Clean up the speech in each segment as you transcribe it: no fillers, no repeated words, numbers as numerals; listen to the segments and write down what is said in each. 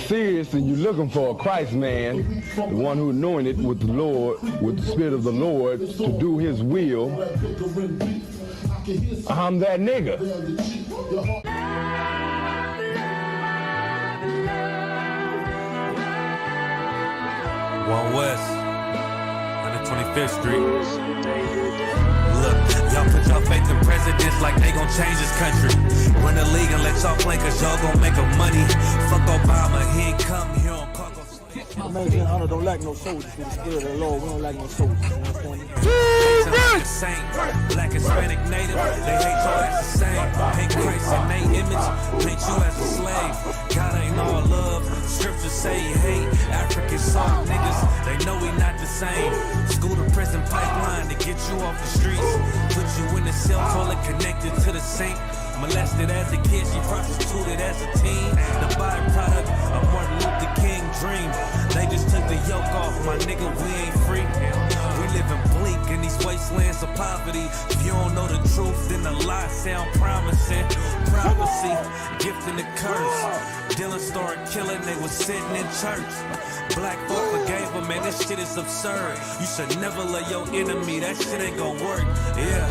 Serious and you're looking for a Christ man, the one who anointed with the Lord, with the Spirit of the Lord to do his will, I'm that nigga. One West, 125th Street. Look, y'all put your faith in presidents like they gon' change this country. Run the league and let y'all play cause y'all gon' make a money. Fuck Obama, he ain't come here on cargo. Man, YAHANNA don't like no soldiers. With the Spirit of the Lord, we don't like no soldiers. You understand me? Saint, Black, Hispanic, Native, they hate y'all as the same. Hate Christ in their image, paint you as a slave. God ain't all love, scriptures say he hate African soft niggas, they know we not the same. School to prison pipeline to get you off the streets. Put you in the cell toilet connected to the sink. Molested as a kid, she prostituted as a teen. The byproduct of Martin Luther King dream. They just took the yoke off, my nigga, we ain't free. We living bleak in these wastelands of poverty. If you don't know the truth, then the lies sound promising. Prophecy, gift and the curse. Dylan started killing, they was sitting in church. Black folk forgave him, man, this shit is absurd. You should never love your enemy, that shit ain't gon' work. Yeah,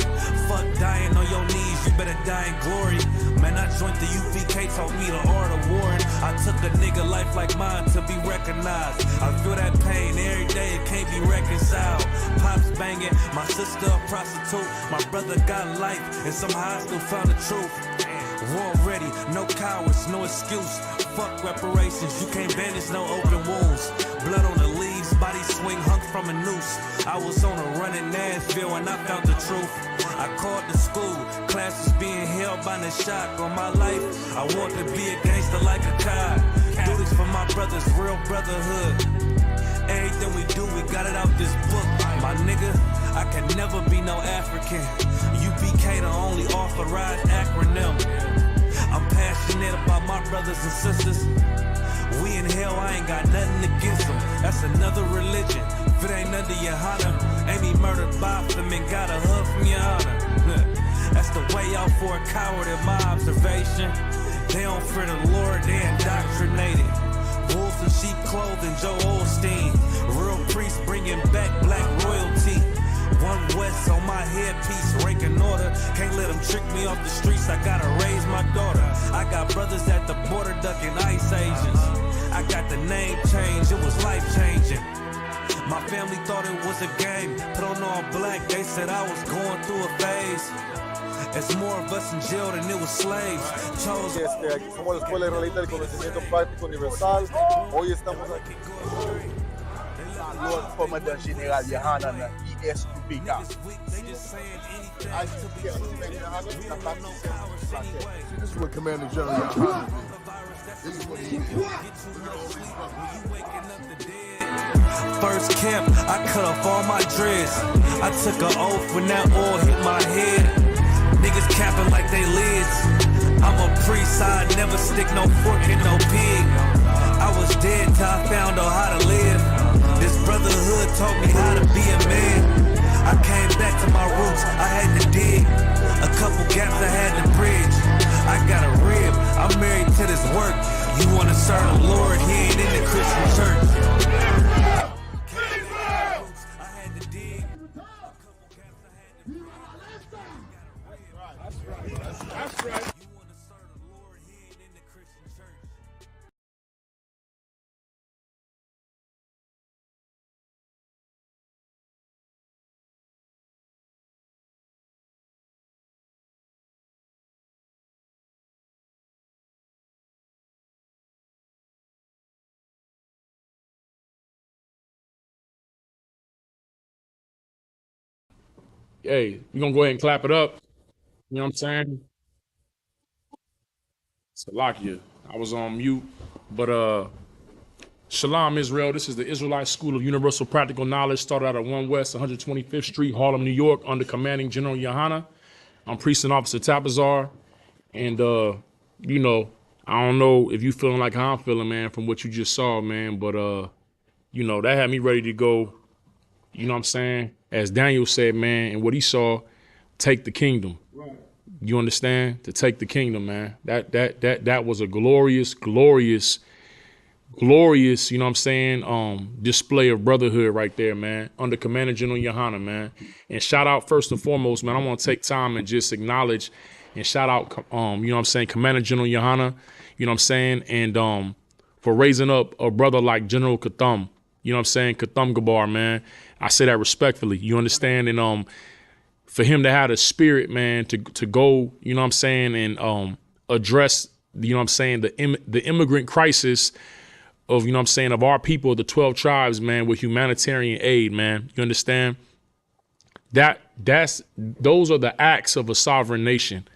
fuck dying on your knees, you better die in glory. Man, I joined the U.P.K, taught me the art of warring. I took a nigga life like mine to be recognized. I feel that pain every day, it can't be reconciled. Pops banging, my sister a prostitute. My brother got life, and somehow I still found the truth. War ready, no cowards, no excuse. Fuck reparations, you can't bandage no open wounds. Blood on the leaves, body swing hung from a noose. I was on a run in Nashville and I found the truth. I called the school, classes being held by the shock on my life. I want to be a gangster like a cop. Do this for my brothers, real brotherhood. Everything we do, we got it out this book. My nigga, I can never be no African. U.P.K the only authorized acronym. I'm passionate about my brothers and sisters. We in hell, I ain't got nothing against them. That's another religion. If it ain't under YAHANNA, ain't he murdered by them and got a hug from YAHANNA. That's the way out for a coward in my observation. They don't fear the Lord, they indoctrinated. Wolves in sheep clothing, Joe Osteen. Real priests bringing back black royalty. One West on my headpiece, rank and order. Can't let them trick me off the streets, I gotta raise my daughter. I got brothers at the border ducking ICE agents. I got the name change, it was life changing. My family thought it was a game. Put on all black, they said I was going through a phase. It's more of us in jail than it was slaves. Chose. Aquí somos la Escuela Israelita del Conocimiento Práctico Universal. Hoy estamos aquí. Lord Commandant General YAHANNA I.S.U.P.K. This is what Commander General YAHANNA did. This is what he did. First camp, I cut off all my dreads. I took an oath when that oil hit my head. Niggas capping like they lids. I'm a priest, I never stick no fork in no pig. I was dead till I found out how to live. This brotherhood taught me how to be a man. I came back to my roots, I had to dig. A couple gaps I had to bridge. I got a rib, I'm married to this work. You wanna serve the Lord, he ain't in the Christian church. That's right. Hey, we're gonna go ahead and clap it up. You know what I'm saying? Salakia. I was on mute. But Shalom, Israel. This is the Israelite School of Universal Practical Knowledge, started out at 1 West 125th Street, Harlem, New York, under Commanding General YAHANNA. I'm Priest and Officer Tabazar. And you know, I don't know if you feeling like how I'm feeling, man, from what you just saw, man. But you know, that had me ready to go, you know what I'm saying? As Daniel said, man, and what he saw, take the kingdom. Right. You understand? To take the kingdom, man. That was a glorious, glorious, glorious, you know what I'm saying, display of brotherhood right there, man, under Commander General YAHANNA, man. And shout out first and foremost, man, I want to take time and just acknowledge and shout out, you know what I'm saying, Commander General YAHANNA, you know what I'm saying, and for raising up a brother like General Katham, you know what I'm saying, Katham Gabar, man. I say that respectfully, you understand, and for him to have the spirit, man, to go, you know what I'm saying, and address, you know what I'm saying, the immigrant crisis of, you know what I'm saying, of our people, the 12 tribes, man, with humanitarian aid, man. You understand? Those are the acts of a sovereign nation.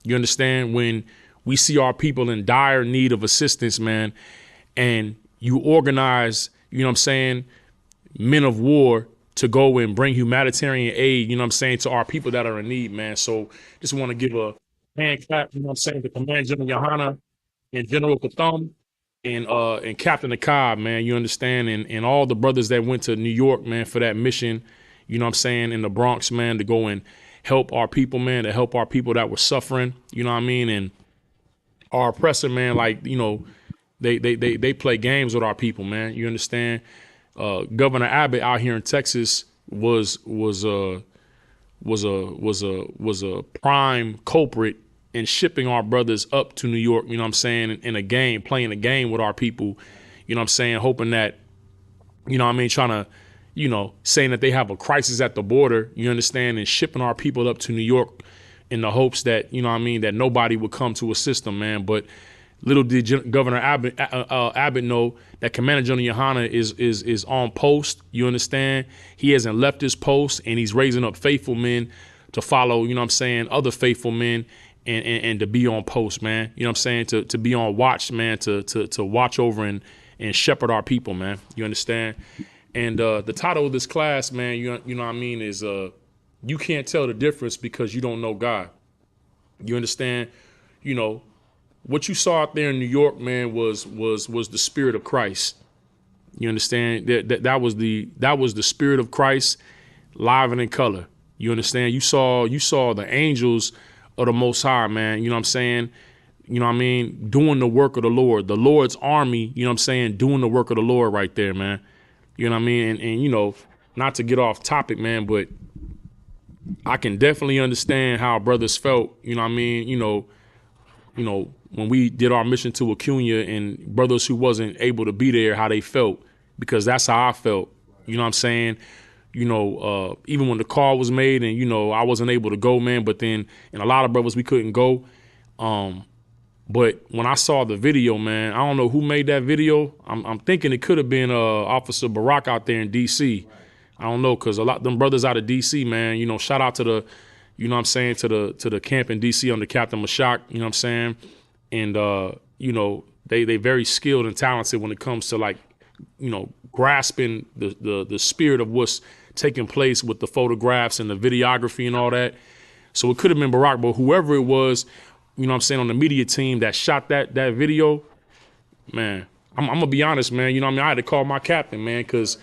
You understand? When we see our people in dire need of assistance, man, and you organize, you know what I'm saying, men of war to go and bring humanitarian aid, you know what I'm saying, to our people that are in need, man. So just want to give a hand clap, you know what I'm saying, to Command General YAHANNA and General Katham and Captain Akab, man, you understand, and all the brothers that went to New York, man, for that mission, you know what I'm saying, in the Bronx, man, to go and help our people, man, to help our people that were suffering, you know what I mean, and our oppressor, man, like, you know, they play games with our people, man, you understand. Governor Abbott out here in Texas was a prime culprit in shipping our brothers up to New York, you know what I'm saying, in a game, playing a game with our people, you know what I'm saying, hoping that, you know what I mean, trying to, you know, saying that they have a crisis at the border, you understand, and shipping our people up to New York in the hopes that, you know what I mean, that nobody would come to assist them, man. But little did Governor Abbott know that Commander General YAHANNA is on post, you understand? He hasn't left his post, and he's raising up faithful men to follow, you know what I'm saying, other faithful men, and to be on post, man. You know what I'm saying? To be on watch, man, to watch over and shepherd our people, man. You understand? And the title of this class, man, you know what I mean, is you can't tell the difference because you don't know God. You understand? You know, what you saw out there in New York, man, was the spirit of Christ. You understand? That was the spirit of Christ live and in color. You understand? You saw the angels of the Most High, man, you know what I'm saying? You know what I mean? Doing the work of the Lord's army, you know what I'm saying? Doing the work of the Lord right there, man. You know what I mean? And you know, not to get off topic, man, but I can definitely understand how brothers felt, you know what I mean? You know, when we did our mission to Acuna and brothers who wasn't able to be there, how they felt, because that's how I felt, you know what I'm saying? You know, even when the call was made and, you know, I wasn't able to go, man, but then, and a lot of brothers, we couldn't go. But when I saw the video, man, I don't know who made that video. I'm thinking it could have been Officer Barack out there in D.C. I don't know, because a lot of them brothers out of D.C., man, you know, shout out to the, you know what I'm saying, to the camp in D.C. under Captain Mashak, you know what I'm saying? And, you know, they very skilled and talented when it comes to, like, you know, grasping the spirit of what's taking place with the photographs and the videography and all that. So it could have been Barack, but whoever it was, you know what I'm saying, on the media team that shot that video, man, I'm gonna be honest, man, you know what I mean? I had to call my captain, man, because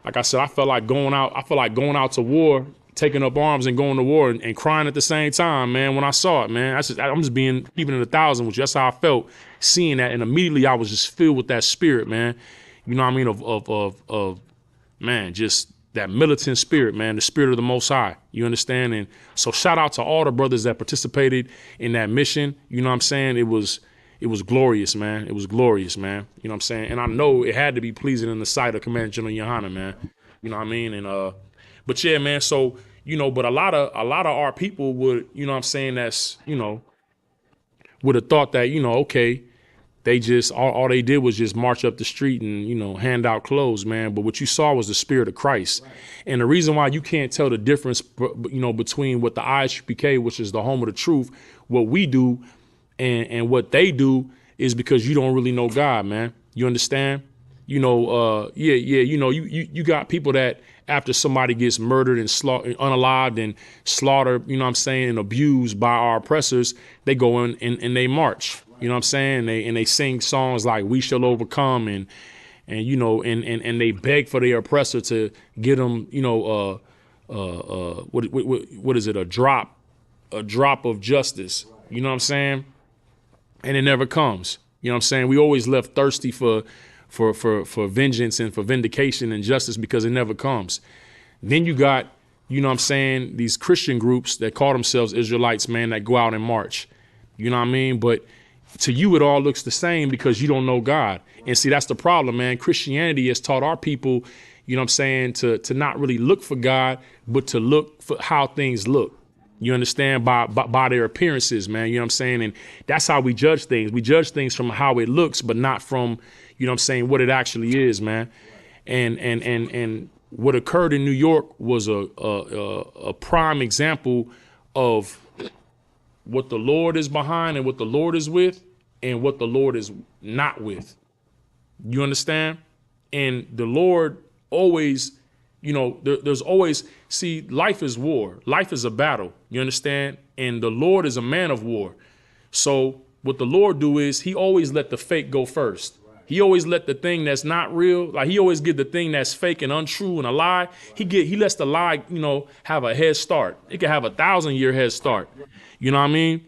like I said, I felt like going out to war, taking up arms and going to war and crying at the same time, man, when I saw it, man. I'm just keeping it 1,000 with you. That's how I felt seeing that. And immediately I was just filled with that spirit, man. You know what I mean? Of man, just that militant spirit, man, the spirit of the Most High. You understand? And so shout out to all the brothers that participated in that mission. You know what I'm saying? It was glorious, man. It was glorious, man. You know what I'm saying? And I know it had to be pleasing in the sight of Commander General YAHANNA, man. You know what I mean? And but yeah, man, so, you know, but a lot of our people would, you know what I'm saying, that's, you know, would have thought that, you know, okay, they just, all they did was just march up the street and, you know, hand out clothes, man. But what you saw was the spirit of Christ. Right. And the reason why you can't tell the difference, you know, between what the I.S.U.P.K, which is the home of the truth, what we do and what they do is because you don't really know God, man. You understand? You know, you know, you got people that after somebody gets murdered and unalived and slaughtered, you know what I'm saying, and abused by our oppressors, they go in and they march. You know what I'm saying? They sing songs like "We Shall Overcome" and you know, and they beg for their oppressor to get them, you know, what is it, a drop a drop of justice. You know what I'm saying? And it never comes. You know what I'm saying? We always left thirsty for vengeance and for vindication and justice because it never comes. Then you got, you know what I'm saying, these Christian groups that call themselves Israelites, man, that go out and march. You know what I mean? But to you, it all looks the same because you don't know God. And see, that's the problem, man. Christianity has taught our people, you know what I'm saying, to not really look for God, but to look for how things look. You understand? By their appearances, man. You know what I'm saying? And that's how we judge things. We judge things from how it looks, but not from, you know what I'm saying, what it actually is, man. And what occurred in New York was a prime example of what the Lord is behind and what the Lord is with and what the Lord is not with. You understand? And the Lord always, you know, there's always, see, life is war. Life is a battle. You understand? And the Lord is a man of war. So what the Lord do is he always let the fake go first. He always let the thing that's not real, like he always give the thing that's fake and untrue and a lie. He lets the lie, you know, have a head start. It can have 1,000-year head start. You know what I mean?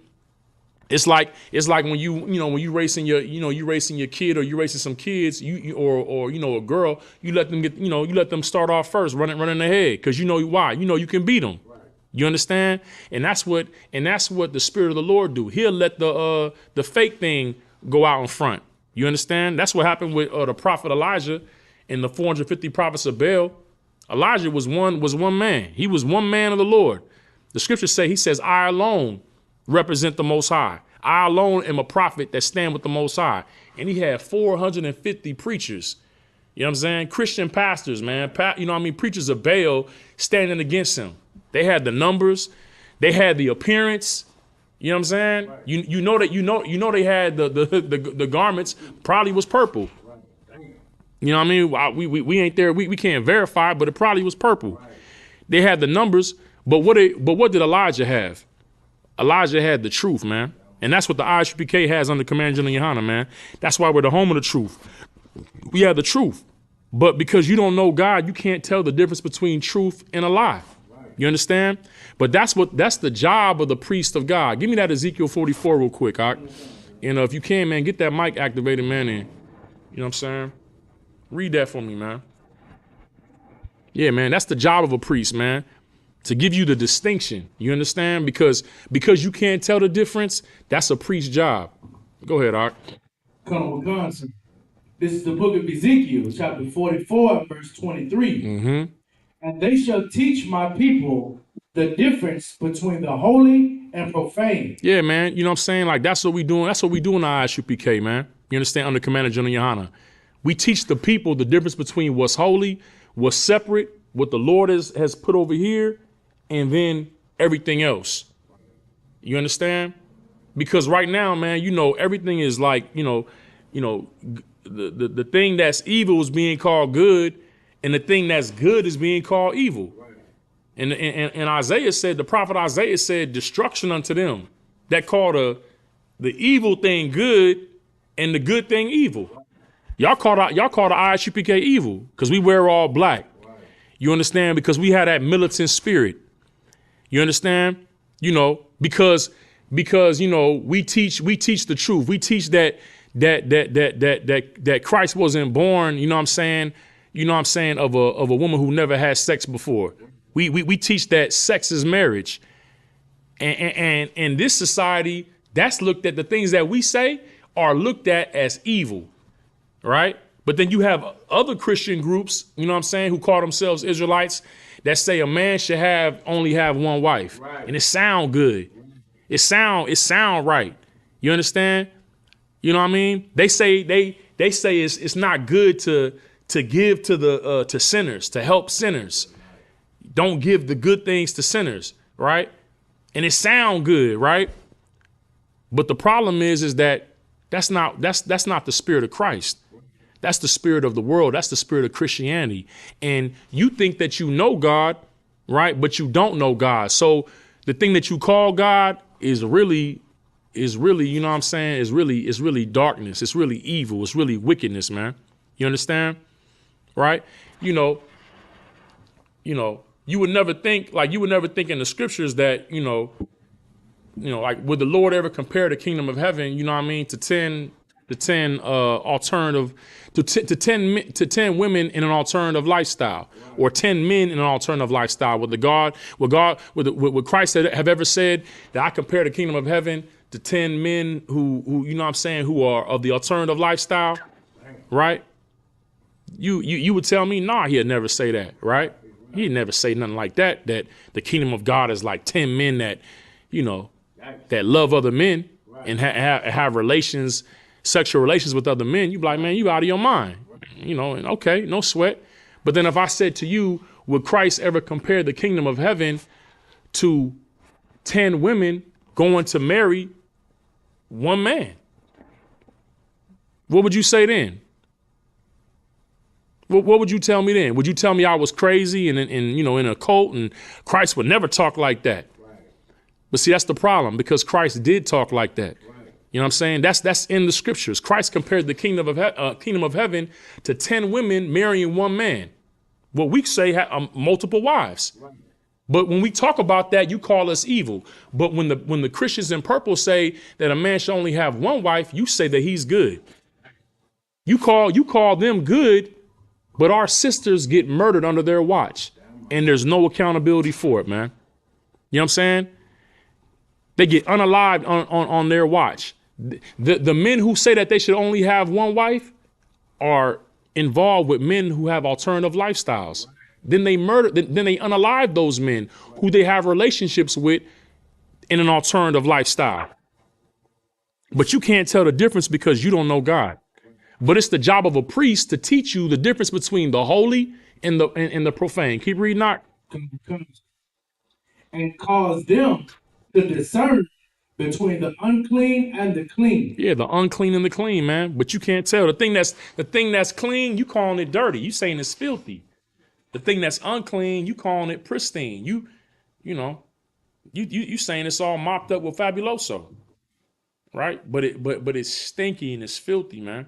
It's like when you racing your kid or you racing some kids, or you know, a girl, you let them start off first, running ahead, because you know why? You know you can beat them. You understand? And that's what the Spirit of the Lord do. He'll let the fake thing go out in front. You understand? That's what happened with the prophet Elijah and the 450 prophets of Baal. Elijah was one man. He was one man of the Lord. The scriptures say, he says, I alone represent the Most High. I alone am a prophet that stand with the Most High. And he had 450 preachers. You know what I'm saying? Christian pastors, man. You know what I mean? Preachers of Baal standing against him. They had the numbers. They had the appearance. You know what I'm saying? Right. You know they had the garments probably was purple. Right. You know what I mean? We ain't there. We can't verify, but it probably was purple. Right. They had the numbers, but what did Elijah have? Elijah had the truth, man. And that's what the I.S.U.P.K has under Command General YAHANNA, man. That's why we're the home of the truth. We have the truth. But because you don't know God, you can't tell the difference between truth and a lie. You understand? But that's the job of the priest of God. Give me that Ezekiel 44 real quick, Ak. And if you can, man, get that mic activated, man. And, you know what I'm saying? Read that for me, man. Yeah, man, that's the job of a priest, man. To give you the distinction. You understand? Because you can't tell the difference, that's a priest's job. Go ahead, Ak. Colonel Wisconsin. This is the book of Ezekiel, chapter 44, verse 23. Mm-hmm. And they shall teach my people the difference between the holy and profane. Yeah, man. You know what I'm saying? Like, that's what we doing. That's what we do in the I.S.U.P.K, man. You understand? Under Commander General YAHANNA. We teach the people the difference between what's holy, what's separate, what the Lord has put over here, and then everything else. You understand? Because right now, man, you know, everything is like, the thing that's evil is being called good, and the thing that's good is being called evil. Right. And Isaiah said, the prophet Isaiah said, destruction unto them that call the evil thing good and the good thing evil. Y'all call the I.S.U.P.K evil because we wear all black. Right. You understand? Because we have that militant spirit. You understand? You know, because you know, we teach the truth. We teach that Christ wasn't born, you know what I'm saying, of a woman who never had sex before. We teach that sex is marriage. And in this society, that's looked at, the things that we say are looked at as evil, right? But then you have other Christian groups, you know what I'm saying, who call themselves Israelites, that say a man should only have one wife. Right. And it sound good. It sound right. You understand? You know what I mean? They say it's not good to give to sinners, to help sinners. Don't give the good things to sinners, right? And it sound good, right? But the problem is that that's not the spirit of Christ. That's the spirit of the world. That's the spirit of Christianity. And you think that you know God, right? But you don't know God. So the thing that you call God is really, you know what I'm saying, is really darkness. It's really evil. It's really wickedness, man. You understand? Right? You know, you would never think in the scriptures that, you know, like would the Lord ever compare the kingdom of heaven, you know what I mean, to 10 alternative to 10 women in an alternative lifestyle, or 10 men in an alternative lifestyle? Would Christ have ever said that I compare the kingdom of heaven to 10 men who you know what I'm saying, who are of the alternative lifestyle, right? You would tell me, nah, he'd never say that, right? He'd never say nothing like that, that the kingdom of God is like 10 men that, you know, that love other men and have relations, sexual relations with other men. You be like, man, you out of your mind, you know, and okay, no sweat. But then if I said to you, would Christ ever compare the kingdom of heaven to 10 women going to marry one man? What would you say then? What would you tell me then? Would you tell me I was crazy and you know, in a cult, and Christ would never talk like that? Right. But see, that's the problem, because Christ did talk like that. Right. You know what I'm saying? That's in the scriptures. Christ compared the kingdom of heaven to 10 women marrying one man. What we say multiple wives. Right. But when we talk about that, you call us evil. But when the Christians in purple say that a man should only have one wife, you say that he's good. You call them good. But our sisters get murdered under their watch, and there's no accountability for it, man. You know what I'm saying? They get unalived on their watch. The men who say that they should only have one wife are involved with men who have alternative lifestyles. Then they unalive those men who they have relationships with in an alternative lifestyle. But you can't tell the difference because you don't know God. But it's the job of a priest to teach you the difference between the holy and the profane. Keep reading that. And cause them to discern between the unclean and the clean. Yeah, the unclean and the clean, man. But you can't tell. The thing that's clean, you calling it dirty. You saying it's filthy. The thing that's unclean, you calling it pristine. You saying it's all mopped up with Fabuloso, right? But it's stinky and it's filthy, man.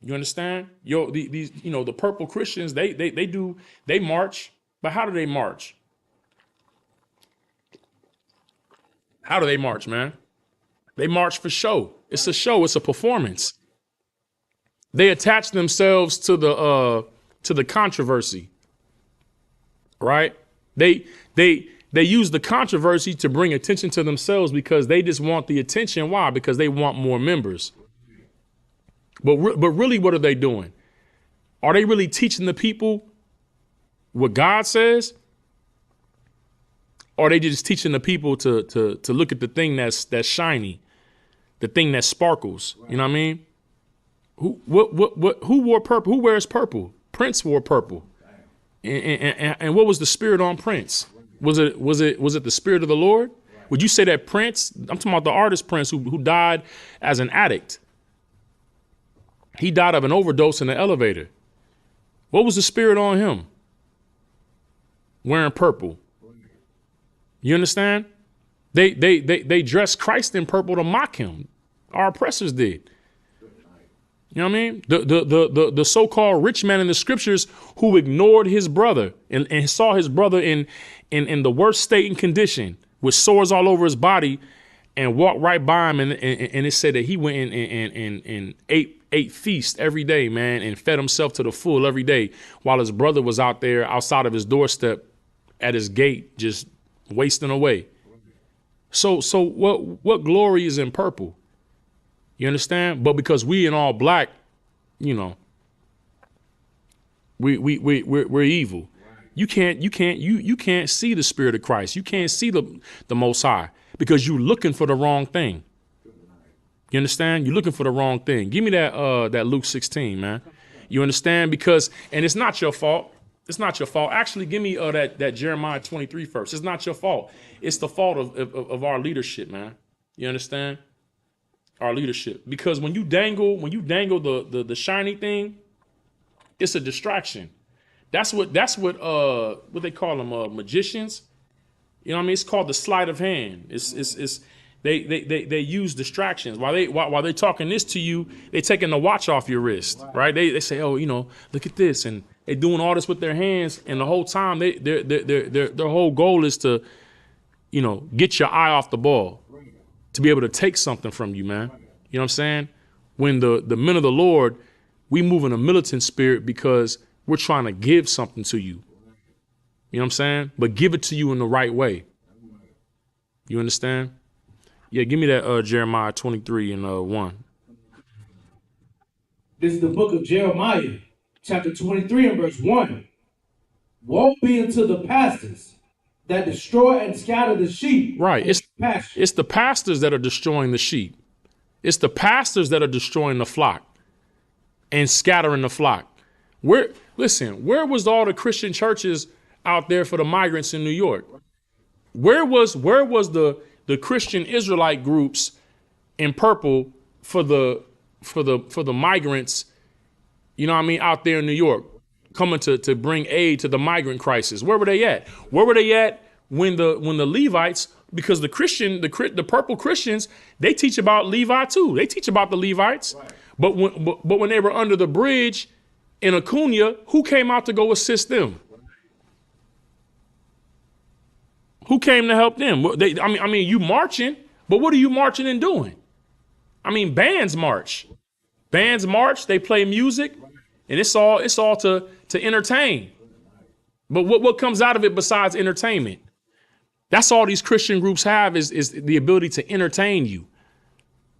You understand? These the purple Christians, they march, but how do they march? How do they march, man? They march for show. It's a show. It's a performance. They attach themselves to the controversy, right? They use the controversy to bring attention to themselves because they just want the attention. Why? Because they want more members. But really, what are they doing? Are they really teaching the people what God says? Or are they just teaching the people to look at the thing that's shiny, the thing that sparkles? You know what I mean? Who wore purple? Who wears purple? Prince wore purple. And what was the spirit on Prince? Was it the spirit of the Lord? Would you say that Prince? I'm talking about the artist Prince who died as an addict. He died of an overdose in the elevator. What was the spirit on him? Wearing purple. You understand? They dressed Christ in purple to mock him. Our oppressors did. You know what I mean? The so-called rich man in the scriptures who ignored his brother and saw his brother in the worst state and condition with sores all over his body and walked right by him. And it said that he went and ate feast every day, man, and fed himself to the full every day while his brother was out there outside of his doorstep at his gate, just wasting away. So what glory is in purple? You understand? But because we in all black, we're evil. You can't see the spirit of Christ. You can't see the Most High because you're looking for the wrong thing. You understand? You're looking for the wrong thing. Give me that Luke 16, man. You understand? And it's not your fault. It's not your fault. Actually, give me that Jeremiah 23 first. It's not your fault. It's the fault of our leadership, man. You understand? Our leadership. Because when you dangle the shiny thing, it's a distraction. That's what they call them, magicians. You know what I mean? It's called the sleight of hand. They use distractions while they're talking this to you. They taking the watch off your wrist, right? They say, oh, look at this, and they're doing all this with their hands, and the whole time their whole goal is to you know, get your eye off the ball to be able to take something from you, man. You know what I'm saying? When the men of the Lord, we move in a militant spirit because we're trying to give something to you. You know what I'm saying? But give it to you in the right way. You understand? Yeah, give me that Jeremiah 23 and 1. This is the book of Jeremiah, chapter 23 and verse 1. Woe be unto the pastors that destroy and scatter the sheep. Right. It's the pastors that are destroying the sheep. It's the pastors that are destroying the flock and scattering the flock. Where was all the Christian churches out there for the migrants in New York? Where was the Christian Israelite groups in purple for the migrants, you know what I mean, out there in New York, coming to bring aid to the migrant crisis? Where were they at? Where were they at when the Levites, because the purple Christians, they teach about Levi too. They teach about the Levites. Right. But when they were under the bridge in Acuna, who came out to go assist them? Who came to help them? I mean, you marching, but what are you marching and doing? I mean, bands march. Bands march, they play music, and it's all to entertain. But what comes out of it besides entertainment? That's all these Christian groups have is the ability to entertain you.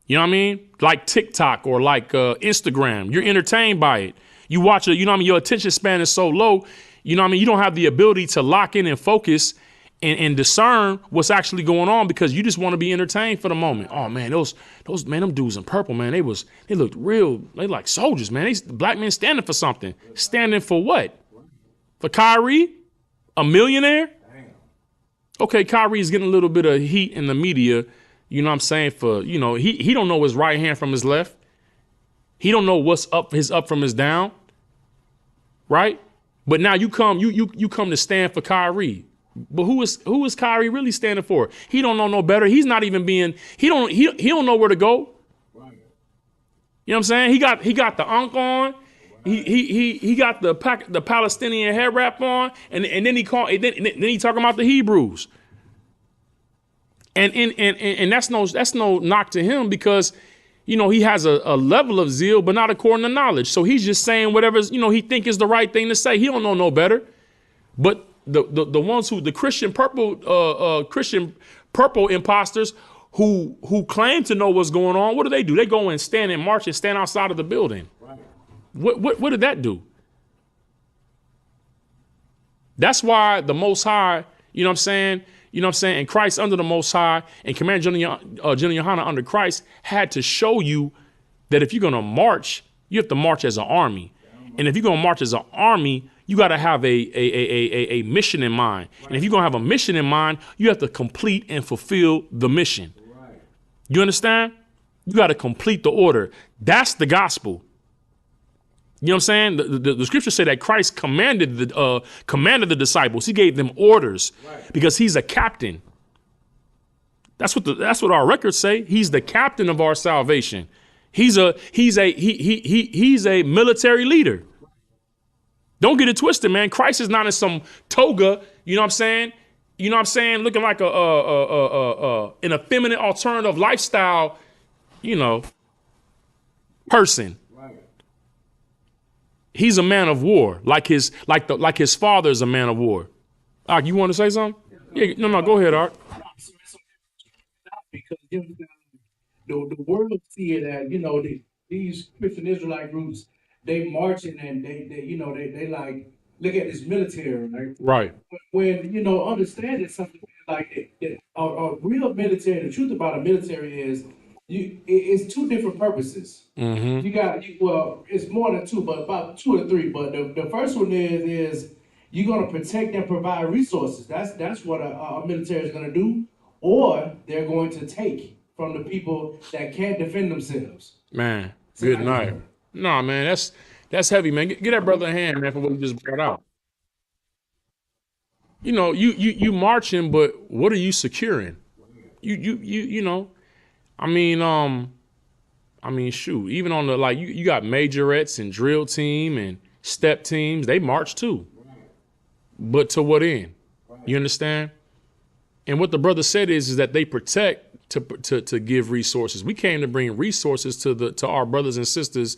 You know what I mean? Like TikTok or like Instagram. You're entertained by it. You watch it, you know what I mean? Your attention span is so low, you know what I mean? You don't have the ability to lock in and focus and discern what's actually going on because you just want to be entertained for the moment. Oh man, those man, them dudes in purple, man, they looked real, they like soldiers, man. They black men standing for something. Standing for what? For Kyrie? A millionaire? Okay, Kyrie's getting a little bit of heat in the media, you know what I'm saying, for, you know, he don't know his right hand from his left. He don't know what's up from his down. Right? But now you come to stand for Kyrie. But who is Kyrie really standing for? He don't know no better. He's not even being, he don't know where to go. You know what I'm saying? He got the Ankh on. He got the Palestinian head wrap on, and then he talking about the Hebrews. And that's no knock to him because, you know, he has a level of zeal, but not according to knowledge. So he's just saying whatever, you know, he think is the right thing to say. He don't know no better. But the ones who the Christian purple imposters who claim to know what's going on, what do? They go and stand and march and stand outside of the building. Right. What did that do? That's why the Most High, you know what I'm saying, and Christ under the Most High and Commander General YAHANNA under Christ had to show you that if you're going to march, you have to march as an army. And if you're going to march as an army, you got to have a mission in mind. Right. And if you're going to have a mission in mind, you have to complete and fulfill the mission. Right. You understand? You got to complete the order. That's the gospel. You know what I'm saying? The scriptures say that Christ commanded the disciples. He gave them orders. Right. Because he's a captain. That's what our records say. He's the captain of our salvation. He's a military leader. Don't get it twisted, man. Christ is not in some toga, you know what I'm saying? You know what I'm saying? Looking like an effeminate alternative lifestyle, you know, person. Right. He's a man of war, like his father is a man of war. Ark, you want to say something? Yeah, no, go ahead, Ark. Because the world see it as, you know, these Christian Israelite groups, they marching and they like look at this military, right? Right. When you know, understanding something like a real military. The truth about a military is it's two different purposes. Mm-hmm. Well, it's more than two, but about 2 or 3. But the first one is you're gonna protect and provide resources. That's what a military is gonna do, or they're going to take from the people that can't defend themselves. Man, good night. No, man, that's heavy, man. Get that brother a hand, man, for what he just brought out. You know, you marching, but what are you securing? You know, I mean, shoot, even on the, like, you got majorettes and drill team and step teams, they march too. But to what end? You understand? And what the brother said is that they protect to give resources. We came to bring resources to our brothers and sisters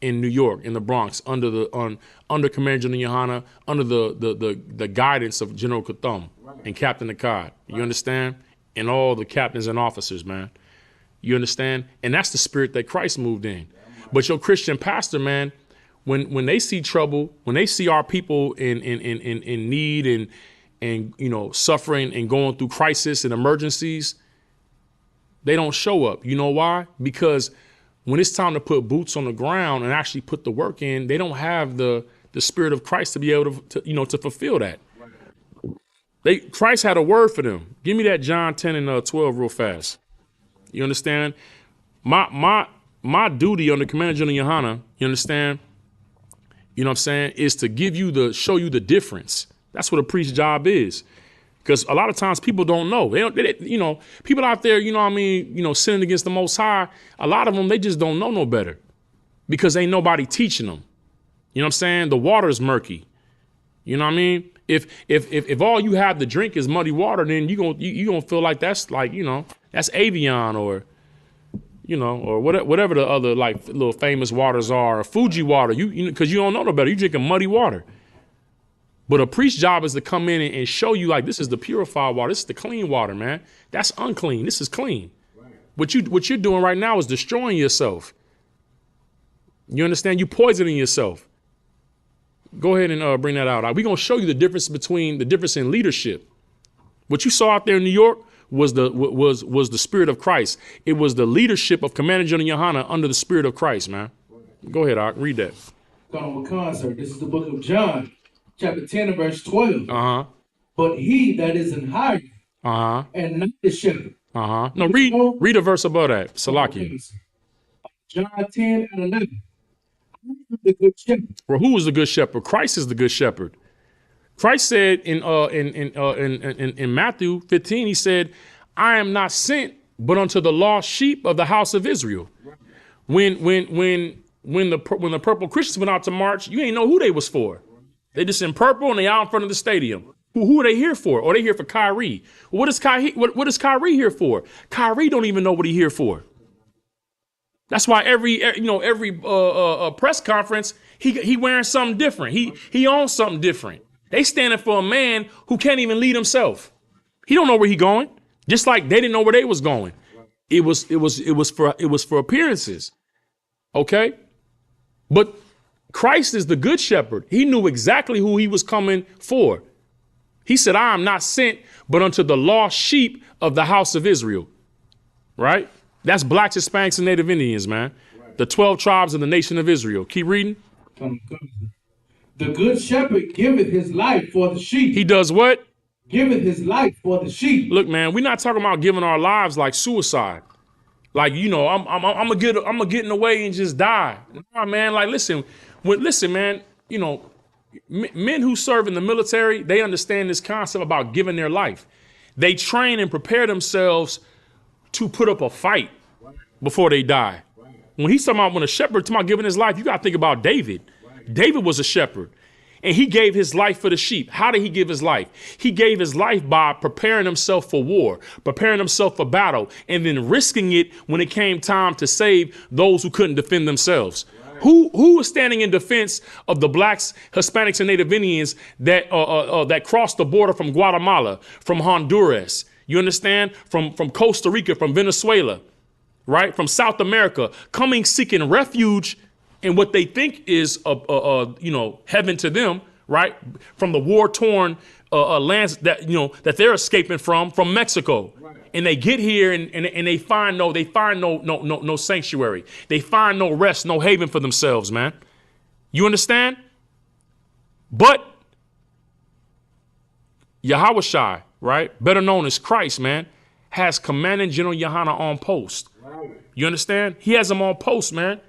in New York, in the Bronx, under Commander General Yohanna, under the guidance of General Katham and Captain Akkad. You understand? And all the captains and officers, man. You understand? And that's the spirit that Christ moved in. But your Christian pastor, man, when they see trouble, when they see our people in need and you know, suffering and going through crisis and emergencies, they don't show up. You know why? Because when it's time to put boots on the ground and actually put the work in, they don't have the spirit of Christ to be able to fulfill that. Christ had a word for them. Give me that John 10 and 12 real fast. You understand? My duty under Commander General Yohanna, you understand? You know what I'm saying? Is to show you the difference. That's what a priest's job is. Because a lot of times people don't know. People out there, sinning against the Most High, a lot of them, they just don't know no better because ain't nobody teaching them. You know what I'm saying? The water is murky. You know what I mean? If all you have to drink is muddy water, then you gonna feel like that's like, that's Avion or whatever the other like little famous waters are, or Fuji water. Because you don't know no better. You drinking muddy water. But a priest's job is to come in and show you like this is the purified water. This is the clean water, man. That's unclean. This is clean. Right. What you're doing right now is destroying yourself. You understand? You poisoning yourself. Go ahead and bring that out. We're gonna show you the difference in leadership. What you saw out there in New York was the spirit of Christ. It was the leadership of Commander General Yohanna under the spirit of Christ, man. Go ahead, Ak, read that. Sir. This is the book of John. Chapter 10 and verse 12. But he that is in higher and not the shepherd. No, read a verse above that. Salaki. John 10 and 11. The good shepherd. Well, who was the good shepherd? Christ is the good shepherd. Christ said in Matthew 15, he said, I am not sent but unto the lost sheep of the house of Israel. When the purple Christians went out to march, you ain't know who they was for. They just in purple and they out in front of the stadium. Who are they here for? Or they here for Kyrie? What is Kyrie here for? Kyrie don't even know what he here for. That's why every press conference he wearing something different. He owns something different. They standing for a man who can't even lead himself. He don't know where he going. Just like they didn't know where they was going. It was for appearances. Okay, but Christ is the good shepherd. He knew exactly who he was coming for. He said, I am not sent but unto the lost sheep of the house of Israel. Right? That's blacks, Hispanics, and Native Indians, man. Right. The 12 tribes of the nation of Israel. Keep reading. The good shepherd giveth his life for the sheep. He does what? Giveth his life for the sheep. Look, man, we're not talking about giving our lives like suicide. Like, I'm gonna get in the way and just die. Nah, man, like, listen, man, men who serve in the military, they understand this concept about giving their life. They train and prepare themselves to put up a fight before they die. When he's talking about when a shepherd talking about giving his life, you got to think about David. David was a shepherd and he gave his life for the sheep. How did he give his life? He gave his life by preparing himself for war, preparing himself for battle, and then risking it when it came time to save those who couldn't defend themselves. Who was standing in defense of the blacks, Hispanics, and Native Indians that crossed the border from Guatemala, from Honduras? You understand? From Costa Rica, from Venezuela, right? From South America, coming seeking refuge in what they think is heaven to them, right? From the war-torn lands that they're escaping from Mexico. Right. And they get here and they find no sanctuary. They find no rest, no haven for themselves, man. You understand? But Yahawashi, right, better known as Christ, man, has Commanding General Yohanna on post. Right. You understand? He has him on post, man,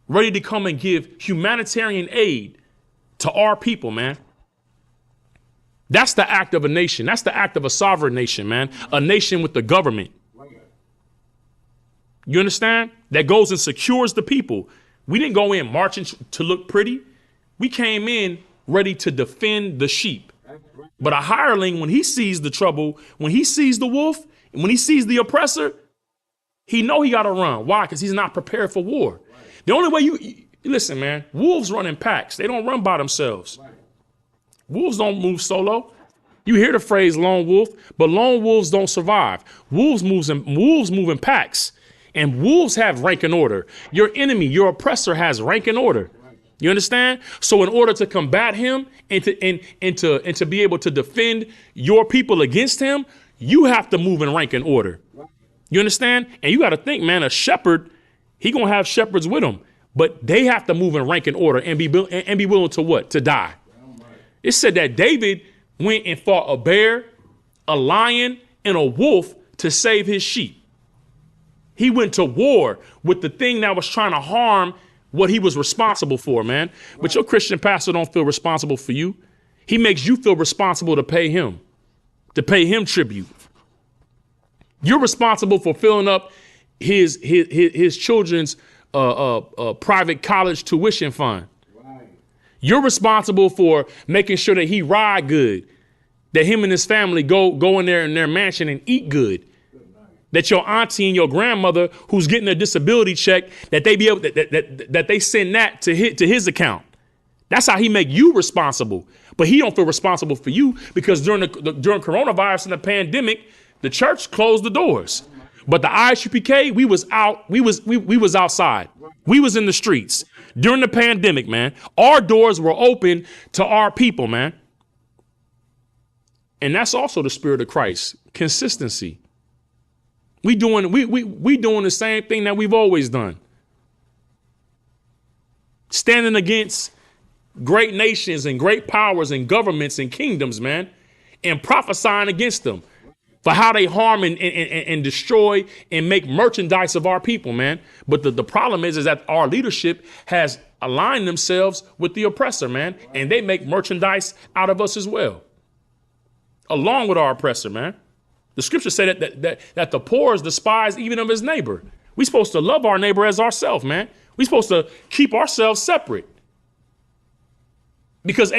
ready to come and give humanitarian aid to our people, man. That's the act of a nation. That's the act of a sovereign nation, man. A nation with the government. You understand? That goes and secures the people. We didn't go in marching to look pretty. We came in ready to defend the sheep. But a hireling, when he sees the trouble, when he sees the wolf, and when he sees the oppressor, he know he got to run. Why? Because he's not prepared for war. The only way you listen, man, wolves run in packs. They don't run by themselves. Wolves don't move solo. You hear the phrase lone wolf, but lone wolves don't survive. Wolves move in packs, and wolves have rank and order. Your enemy, your oppressor has rank and order. You understand? So in order to combat him and to be able to defend your people against him, you have to move in rank and order. You understand? And you got to think, man, a shepherd, he going to have shepherds with him, but they have to move in rank and order and be willing to what? To die. It said that David went and fought a bear, a lion, and a wolf to save his sheep. He went to war with the thing that was trying to harm what he was responsible for, man. But your Christian pastor don't feel responsible for you. He makes you feel responsible to pay him tribute. You're responsible for filling up his children's private college tuition fund. You're responsible for making sure that he ride good, that him and his family go in there in their mansion and eat good, that your auntie and your grandmother who's getting their disability check, that they be able that they send that to his account. That's how he make you responsible. But he don't feel responsible for you because during coronavirus and the pandemic, the church closed the doors. But the I.S.U.P.K, we was outside. We was in the streets during the pandemic, man. Our doors were open to our people, man. And that's also the spirit of Christ. Consistency. We doing the same thing that we've always done. Standing against great nations and great powers and governments and kingdoms, man, and prophesying against them for how they harm and destroy and make merchandise of our people, man. But the problem is that our leadership has aligned themselves with the oppressor, man, and they make merchandise out of us as well, along with our oppressor, man. The scriptures say that the poor is despised even of his neighbor. We're supposed to love our neighbor as ourselves, man. We're supposed to keep ourselves separate. Because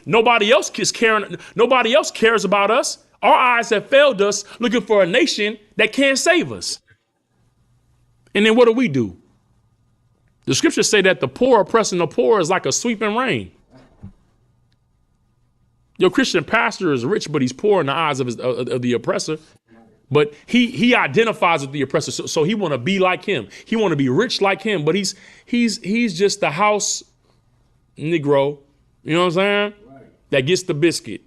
nobody else is caring. Nobody else cares about us. Our eyes have failed us looking for a nation that can't save us. And then what do? The scriptures say that the poor oppressing the poor is like a sweeping rain. Your Christian pastor is rich, but he's poor in the eyes of the oppressor. But he identifies with the oppressor, so he want to be like him. He want to be rich like him, but he's just the house Negro. You know what I'm saying? Right. That gets the biscuit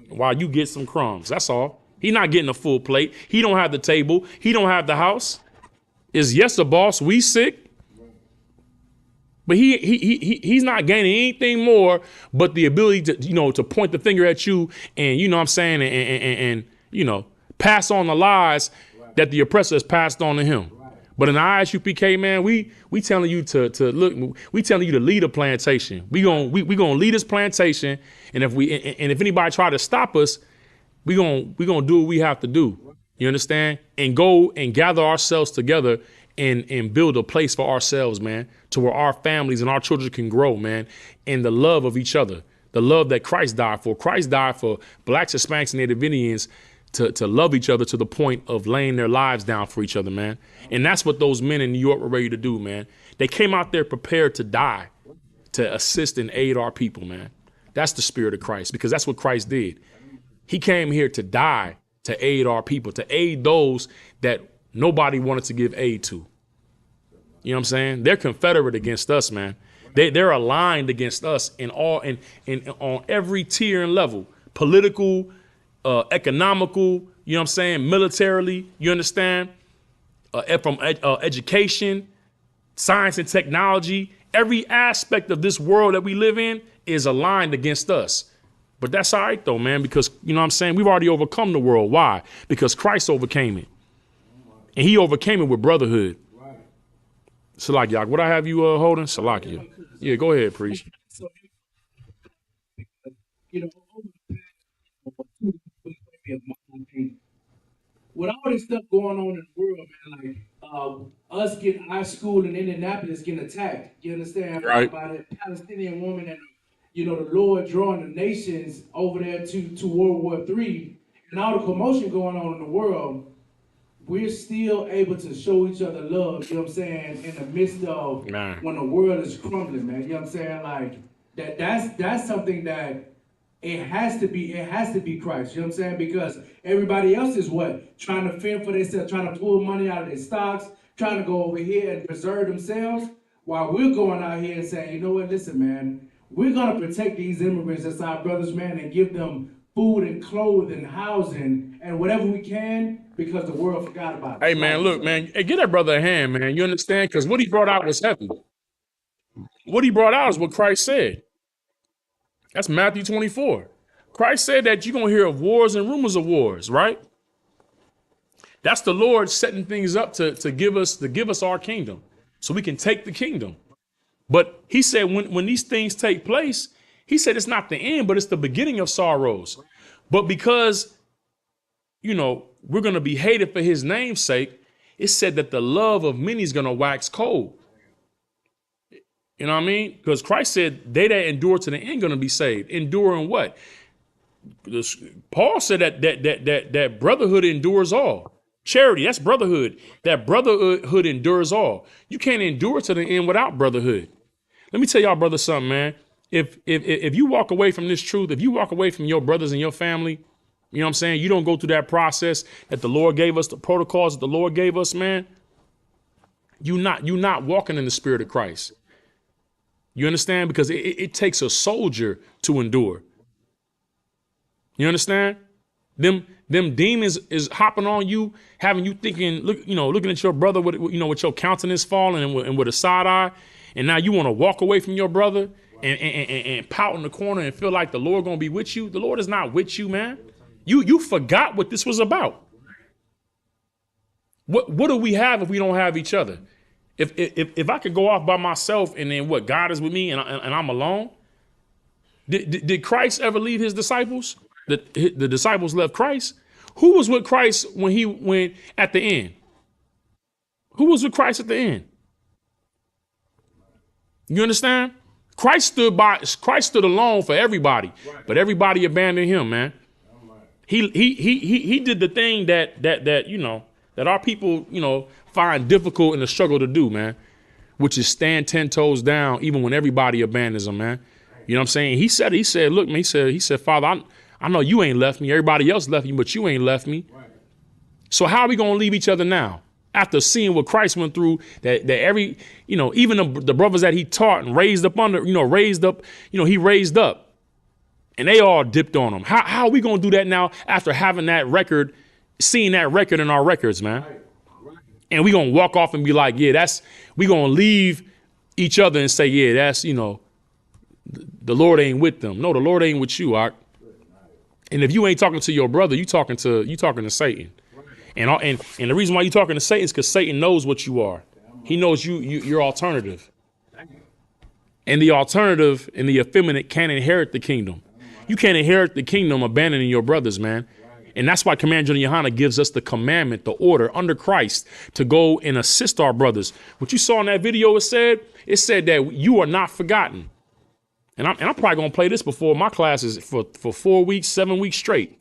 while you get some crumbs. That's all. He's not getting a full plate. He don't have the table. He don't have the house. Is yes, the boss. We sick. But he's not gaining anything more but the ability to point the finger at you and, you know what I'm saying, and pass on the lies that the oppressor has passed on to him. But in the I.S.U.P.K, man, we telling you to look. We telling you to lead a plantation. We gonna lead this plantation, and if anybody try to stop us, we gonna do what we have to do. You understand? And go and gather ourselves together and build a place for ourselves, man, to where our families and our children can grow, man, in the love of each other, the love that Christ died for. Christ died for blacks, Hispanics, and Native Indians to love each other to the point of laying their lives down for each other, man. And that's what those men in New York were ready to do, man. They came out there prepared to die, to assist and aid our people, man. That's the spirit of Christ, because that's what Christ did. He came here to die, to aid our people, to aid those that nobody wanted to give aid to. You know what I'm saying? They're confederate against us, man. They're aligned against us on every tier and level, political, economical, you know what I'm saying, militarily, you understand, from education, science and technology, every aspect of this world that we live in is aligned against us. But that's all right, though, man, because, you know what I'm saying, we've already overcome the world. Why? Because Christ overcame it. And he overcame it with brotherhood. Salakia, what I have you holding? Salakia. Yeah, go ahead, preach. So, with all this stuff going on in the world, man, like us getting our school in Indianapolis getting attacked, you understand? Right. By that Palestinian woman you know, the Lord drawing the nations over there to World War III, and all the commotion going on in the world, we're still able to show each other love, you know what I'm saying, in the midst of when the world is crumbling, man. You know what I'm saying? Like that's something that it has to be Christ, you know what I'm saying? Because everybody else is what? Trying to fend for themselves, trying to pull money out of their stocks, trying to go over here and preserve themselves, while we're going out here and saying, you know what, listen, man, we're gonna protect these immigrants that's our brothers, man, and give them food and clothing and housing and whatever we can, because the world forgot about it. Hey, man, look, man, hey, get that brother a hand, man. You understand? Because what he brought out was heavy. What he brought out is what Christ said. That's Matthew 24. Christ said that you're going to hear of wars and rumors of wars, right? That's the Lord setting things up to give us our kingdom so we can take the kingdom. But he said when these things take place, he said it's not the end, but it's the beginning of sorrows. But because, you know, we're going to be hated for his name's sake, it said that the love of many is going to wax cold. You know what I mean? Because Christ said they that endure to the end going to be saved. Endure in what? Paul said that brotherhood endures all. Charity, that's brotherhood. That brotherhood endures all. You can't endure to the end without brotherhood. Let me tell y'all, brother, something, man. If you walk away from this truth, if you walk away from your brothers and your family, you know what I'm saying? You don't go through that process that the Lord gave us, the protocols that the Lord gave us, man. You're not walking in the spirit of Christ. You understand? Because it takes a soldier to endure. You understand? Them demons is hopping on you, having you thinking, looking at your brother with your countenance falling and with a side eye, and now you want to walk away from your brother and pout in the corner and feel like the Lord gonna be with you. The Lord is not with you, man. You forgot what this was about. What do we have if we don't have each other? If I could go off by myself and then what, God is with me and I'm alone? Did Christ ever leave his disciples? The disciples left Christ. Who was with Christ when he went at the end? Who was with Christ at the end? You understand? Christ stood alone for everybody, but everybody abandoned him, man. He did the thing that our people, find difficult and a struggle to do, man, which is stand 10 toes down, even when everybody abandons him, man. You know what I'm saying? He said, look, man, he said, Father, I know you ain't left me. Everybody else left me, but you ain't left me. Right. So how are we going to leave each other now? After seeing what Christ went through, that every, even the brothers that he taught and raised up he raised up and they all dipped on him. How are we going to do that now after having that record, seeing that record in our records, man? Right. And we going to walk off and be like, yeah, we going to leave each other and say, yeah, that's, the Lord ain't with them. No, the Lord ain't with you, Ark. And if you ain't talking to your brother, you talking to Satan. And the reason why you're talking to Satan is because Satan knows what you are. He knows you're alternative. And the alternative and the effeminate can't inherit the kingdom. You can't inherit the kingdom abandoning your brothers, man. And that's why Commander General YAHANNA gives us the commandment, the order under Christ to go and assist our brothers. What you saw in that video, it said that you are not forgotten. And I'm probably going to play this before my classes for 4 weeks, 7 weeks straight.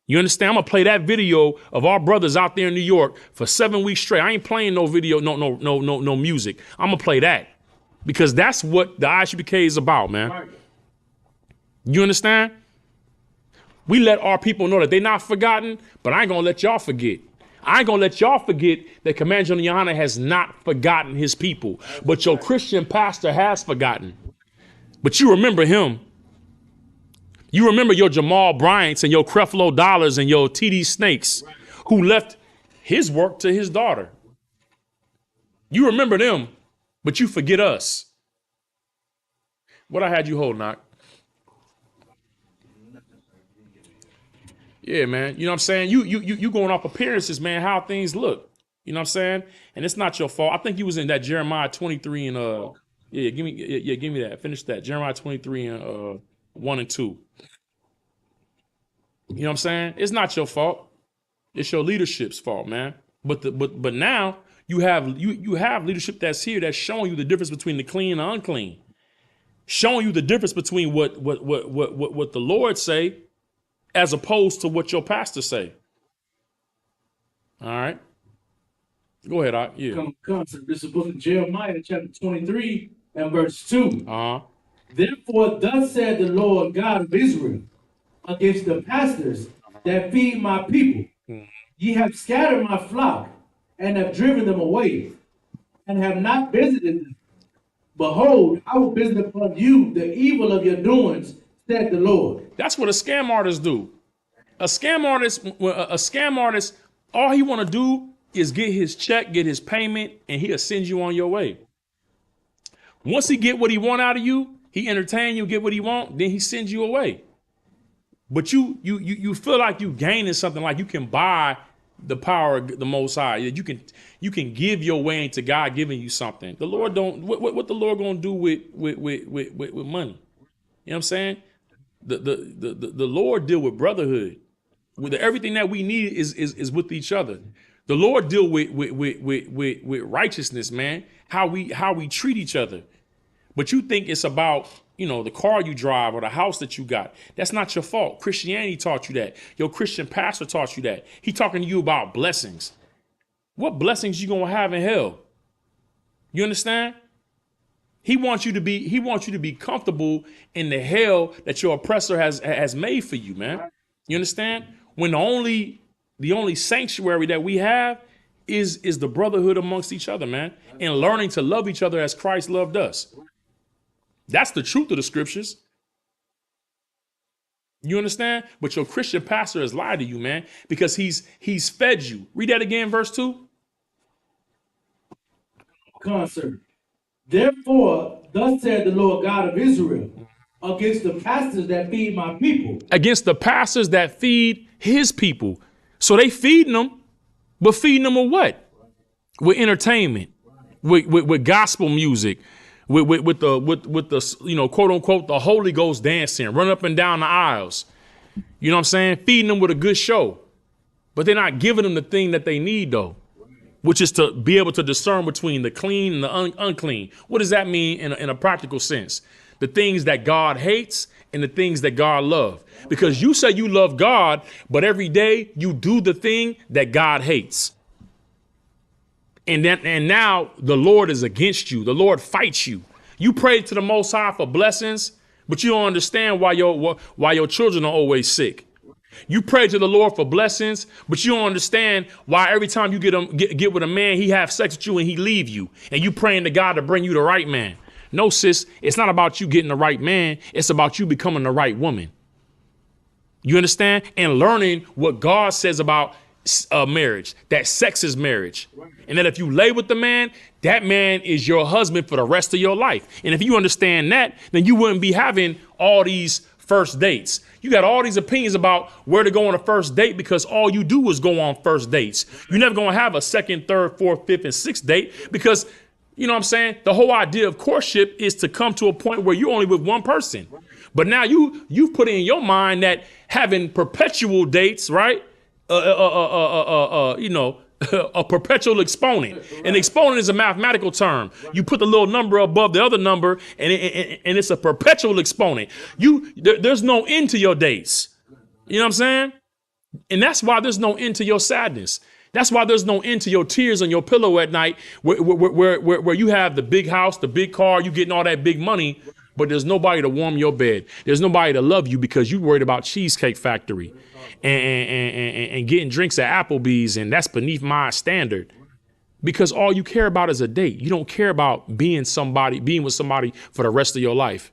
You understand? I'm going to play that video of our brothers out there in New York for 7 weeks straight. I ain't playing no video, no music. I'm going to play that because that's what the I.S.U.P.K is about, man. You understand? We let our people know that they're not forgotten, but I ain't going to let y'all forget. I ain't going to let y'all forget that Commander General YAHANNA has not forgotten his people, but your Christian pastor has forgotten. But you remember him. You remember your Jamal Bryants and your Creflo Dollars and your TD Snakes who left his work to his daughter. You remember them, but you forget us. What I had you hold, Knock? Yeah, man. You know what I'm saying? You going off appearances, man, how things look. You know what I'm saying? And it's not your fault. I think you was in that Jeremiah 23 and give me that. Finish that. Jeremiah 23 and 1 and 2. You know what I'm saying? It's not your fault. It's your leadership's fault, man. But now you have leadership that's here that's showing you the difference between the clean and the unclean. showing you the difference between what the Lord say as opposed to what your pastor say. All right. Go ahead, Ike. Yeah. Come, sir. This is the book of Jeremiah, chapter 23 and verse 2. Uh-huh. Therefore, thus said the Lord God of Israel, against the pastors that feed my people, ye have scattered my flock, and have driven them away, and have not visited them. Behold, I will visit upon you the evil of your doings, said the Lord. That's what a scam artist do. A scam artist, all he want to do is get his check, get his payment, and he'll send you on your way. Once he get what he want out of you, he entertain you, get what he want, then he sends you away. But you feel like you gaining something, like you can buy the power of the Most High. You can give your way into God giving you something. The Lord don't. What the Lord gonna do with money? You know what I'm saying? The Lord deal with brotherhood. With everything that we need is with each other. The Lord deal with righteousness, man. How we treat each other. But you think it's about, the car you drive or the house that you got. That's not your fault. Christianity taught you that. Your Christian pastor taught you that. He talking to you about blessings. What blessings you gonna have in hell? You understand? He wants you to be comfortable in the hell that your oppressor has made for you, man. You understand? When the only sanctuary that we have is the brotherhood amongst each other, man, and learning to love each other as Christ loved us. That's the truth of the scriptures. You understand? But your Christian pastor has lied to you, man, because he's fed you. Read that again, verse 2. Concert. Therefore, thus said the Lord God of Israel, against the pastors that feed my people. Against the pastors that feed his people. So they feeding them, but feeding them with what? With entertainment, with gospel music, with the quote unquote the Holy Ghost dancing, run up and down the aisles. You know what I'm saying? Feeding them with a good show. But they're not giving them the thing that they need, though, which is to be able to discern between the clean and the unclean. What does that mean in a practical sense? The things that God hates and the things that God loves. Because you say you love God, but every day you do the thing that God hates. And now the Lord is against you. The Lord fights you. You pray to the Most High for blessings, but you don't understand why your children are always sick. You pray to the Lord for blessings, but you don't understand why every time you get with a man, he have sex with you and he leave you. And you praying to God to bring you the right man. No, sis, it's not about you getting the right man. It's about you becoming the right woman. You understand? And learning what God says about marriage, that sex is marriage. And that if you lay with the man, that man is your husband for the rest of your life. And if you understand that, then you wouldn't be having all these first dates. You got all these opinions about where to go on a first date because all you do is go on first dates. You're never going to have a second, third, fourth, fifth, and sixth date because, you know what I'm saying? The whole idea of courtship is to come to a point where you're only with one person. But now you've put in your mind that having perpetual dates, right? A perpetual exponent. An exponent is a mathematical term. You put the little number above the other number, and it's a perpetual exponent. There's no end to your dates. You know what I'm saying? And that's why there's no end to your sadness. That's why there's no end to your tears on your pillow at night, where you have the big house, the big car, you getting all that big money, but there's nobody to warm your bed. There's nobody to love you because you're worried about Cheesecake Factory and getting drinks at Applebee's, and that's beneath my standard. Because all you care about is a date. You don't care about being with somebody for the rest of your life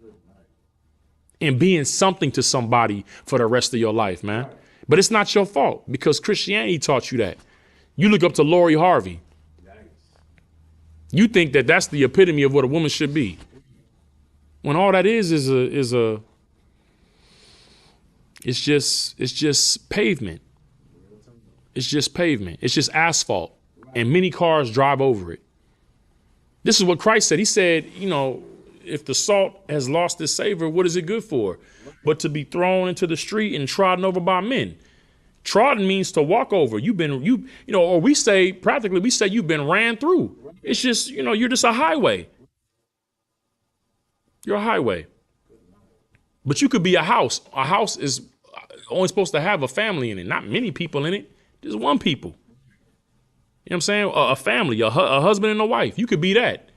and being something to somebody for the rest of your life, man. But it's not your fault because Christianity taught you that. You look up to Lori Harvey. You think that that's the epitome of what a woman should be. When all that is it's just pavement. It's just pavement. It's just asphalt. And many cars drive over it. This is what Christ said. He said, if the salt has lost its savor, what is it good for? But to be thrown into the street and trodden over by men. Trodden means to walk over. Or we say you've been ran through. It's just, you're just a highway. You're a highway. But you could be a house. A house is only supposed to have a family in it, not many people in it. Just one people. You know what I'm saying? A family, a husband and a wife. You could be that.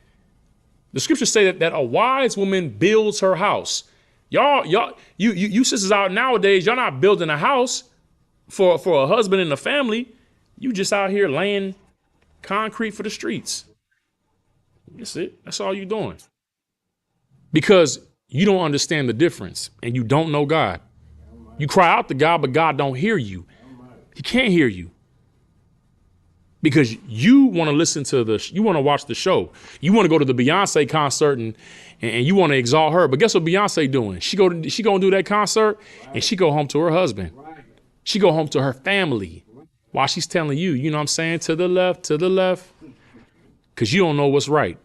The scriptures say that a wise woman builds her house. You sisters out nowadays, y'all not building a house for a husband and a family. You just out here laying concrete for the streets. That's it. That's all you doing. Because you don't understand the difference and you don't know God. You cry out to God, but God don't hear you. He can't hear you. Because you want to listen to you want to watch the show. You want to go to the Beyonce concert and you want to exalt her. But guess what Beyonce doing? She gonna do that concert and she go home to her husband. She go home to her family while she's telling you, you know what I'm saying? To the left. Because you don't know what's right.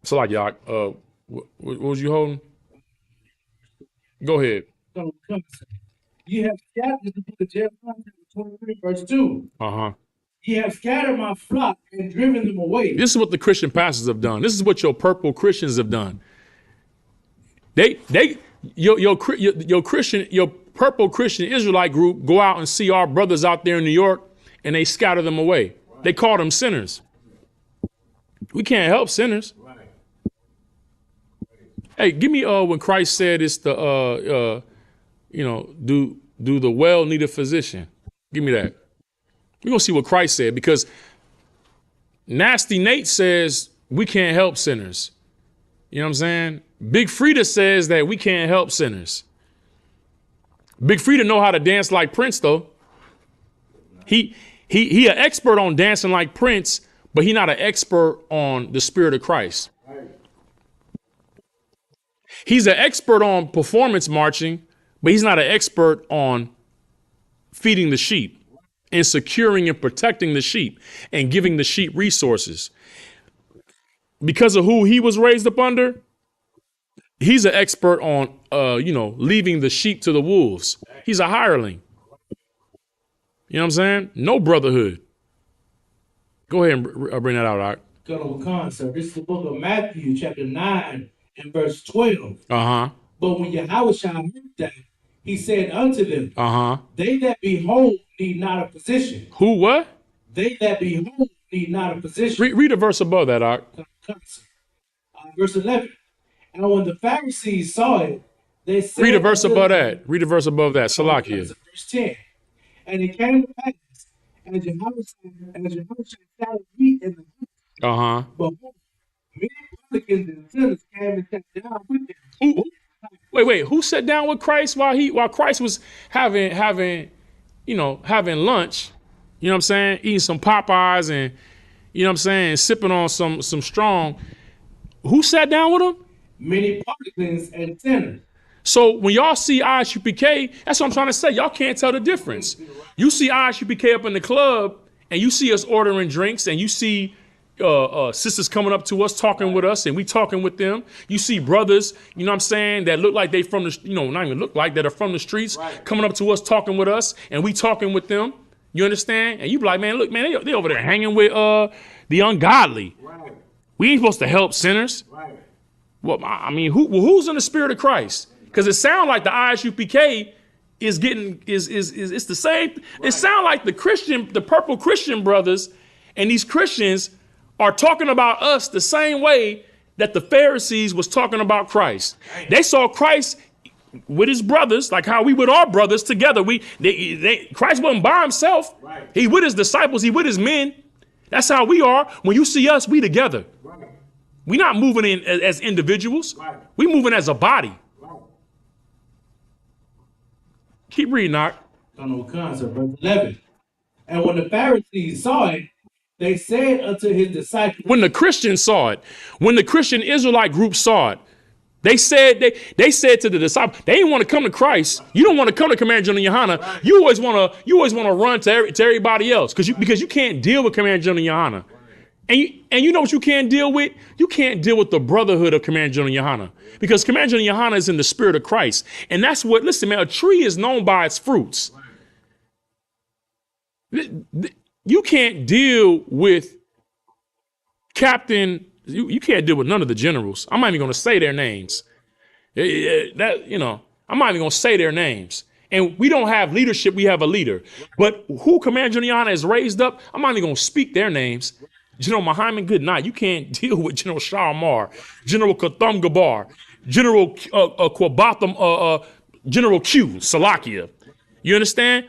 So like, y'all, what was you holding? Go ahead. You have scattered the book of Jeremiah 23, verse 2. You have scattered my flock and driven them away. This is what the Christian pastors have done. This is what your purple Christians have done. Your purple Christian Israelite group go out and see our brothers out there in New York and they scatter them away. They call them sinners. We can't help sinners. Hey, give me when Christ said it's the do the well need a physician. Give me that. We're gonna see what Christ said, because Nasty Nate says we can't help sinners. You know what I'm saying? Big Frida says that we can't help sinners. Big Frida know how to dance like Prince though. He an expert on dancing like Prince, but he not an expert on the Spirit of Christ. He's an expert on performance marching, but he's not an expert on feeding the sheep and securing and protecting the sheep and giving the sheep resources. Because of who he was raised up under, he's an expert on, leaving the sheep to the wolves. He's a hireling. You know what I'm saying? No brotherhood. Go ahead and bring that out, Doc. Go to Wakanda, sir. This is the book of Matthew, chapter 9 and verse 12. But when Yahushua heard that, he said unto them, they that be whole need not a physician. Who what? They that be whole need not a physician. Read a verse above that, Doc. Verse 11. And when the Pharisees saw it, they said... Read a verse above that. Read a verse above that. Salakia. Verse 10. And it came to pass, as Yahushua started meat in the house, but many publicans and sinners came and sat down with them. Wait, who sat down with Christ while Christ was having lunch? You know what I'm saying? Eating some Popeyes and, you know what I'm saying, sipping on some strong. Who sat down with him? Many publicans and sinners. So when y'all see I.S.U.P.K, that's what I'm trying to say. Y'all can't tell the difference. You see I.S.U.P.K up in the club and you see us ordering drinks and you see sisters coming up to us, talking with us, and we talking with them. You see brothers, you know what I'm saying, that look like they from the, not even look like, that are from the streets, coming up to us, talking with us, and we talking with them. You understand? And you be like, man, look, man, they over there hanging with the ungodly. We ain't supposed to help sinners. Well, I mean, who's in the Spirit of Christ? Because it sounds like the I.S.U.P.K is getting it's the same. It sounds like the purple Christian brothers and these Christians are talking about us the same way that the Pharisees was talking about Christ. They saw Christ with his brothers, like how we with our brothers together. Christ wasn't by himself. He with his disciples. He with his men. That's how we are. When you see us, we together. We're not moving in as individuals. We moving as a body. Keep reading, Knock. Verse 11. And when the Pharisees saw it, they said unto his disciples. When the Christians saw it, when the Christian Israelite group saw it, they said to the disciples, they didn't want to come to Christ. You don't want to come to Commander General YAHANNA. You always want to run to everybody else because you can't deal with Commander General YAHANNA. And you know what you can't deal with? You can't deal with the brotherhood of Commander General YAHANNA, because Commander General YAHANNA is in the Spirit of Christ. And that's what, listen, man, a tree is known by its fruits. You can't deal with Captain You can't deal with none of the generals. I'm not even going to say their names. I'm not even going to say their names. And we don't have leadership. We have a leader. But who Command General YAHANNA is raised up, I'm not even going to speak their names. General Muhammad, good night. You can't deal with General Sharmar, General Katham Gabar, General Kwabatham, General Q, Salakia. You understand?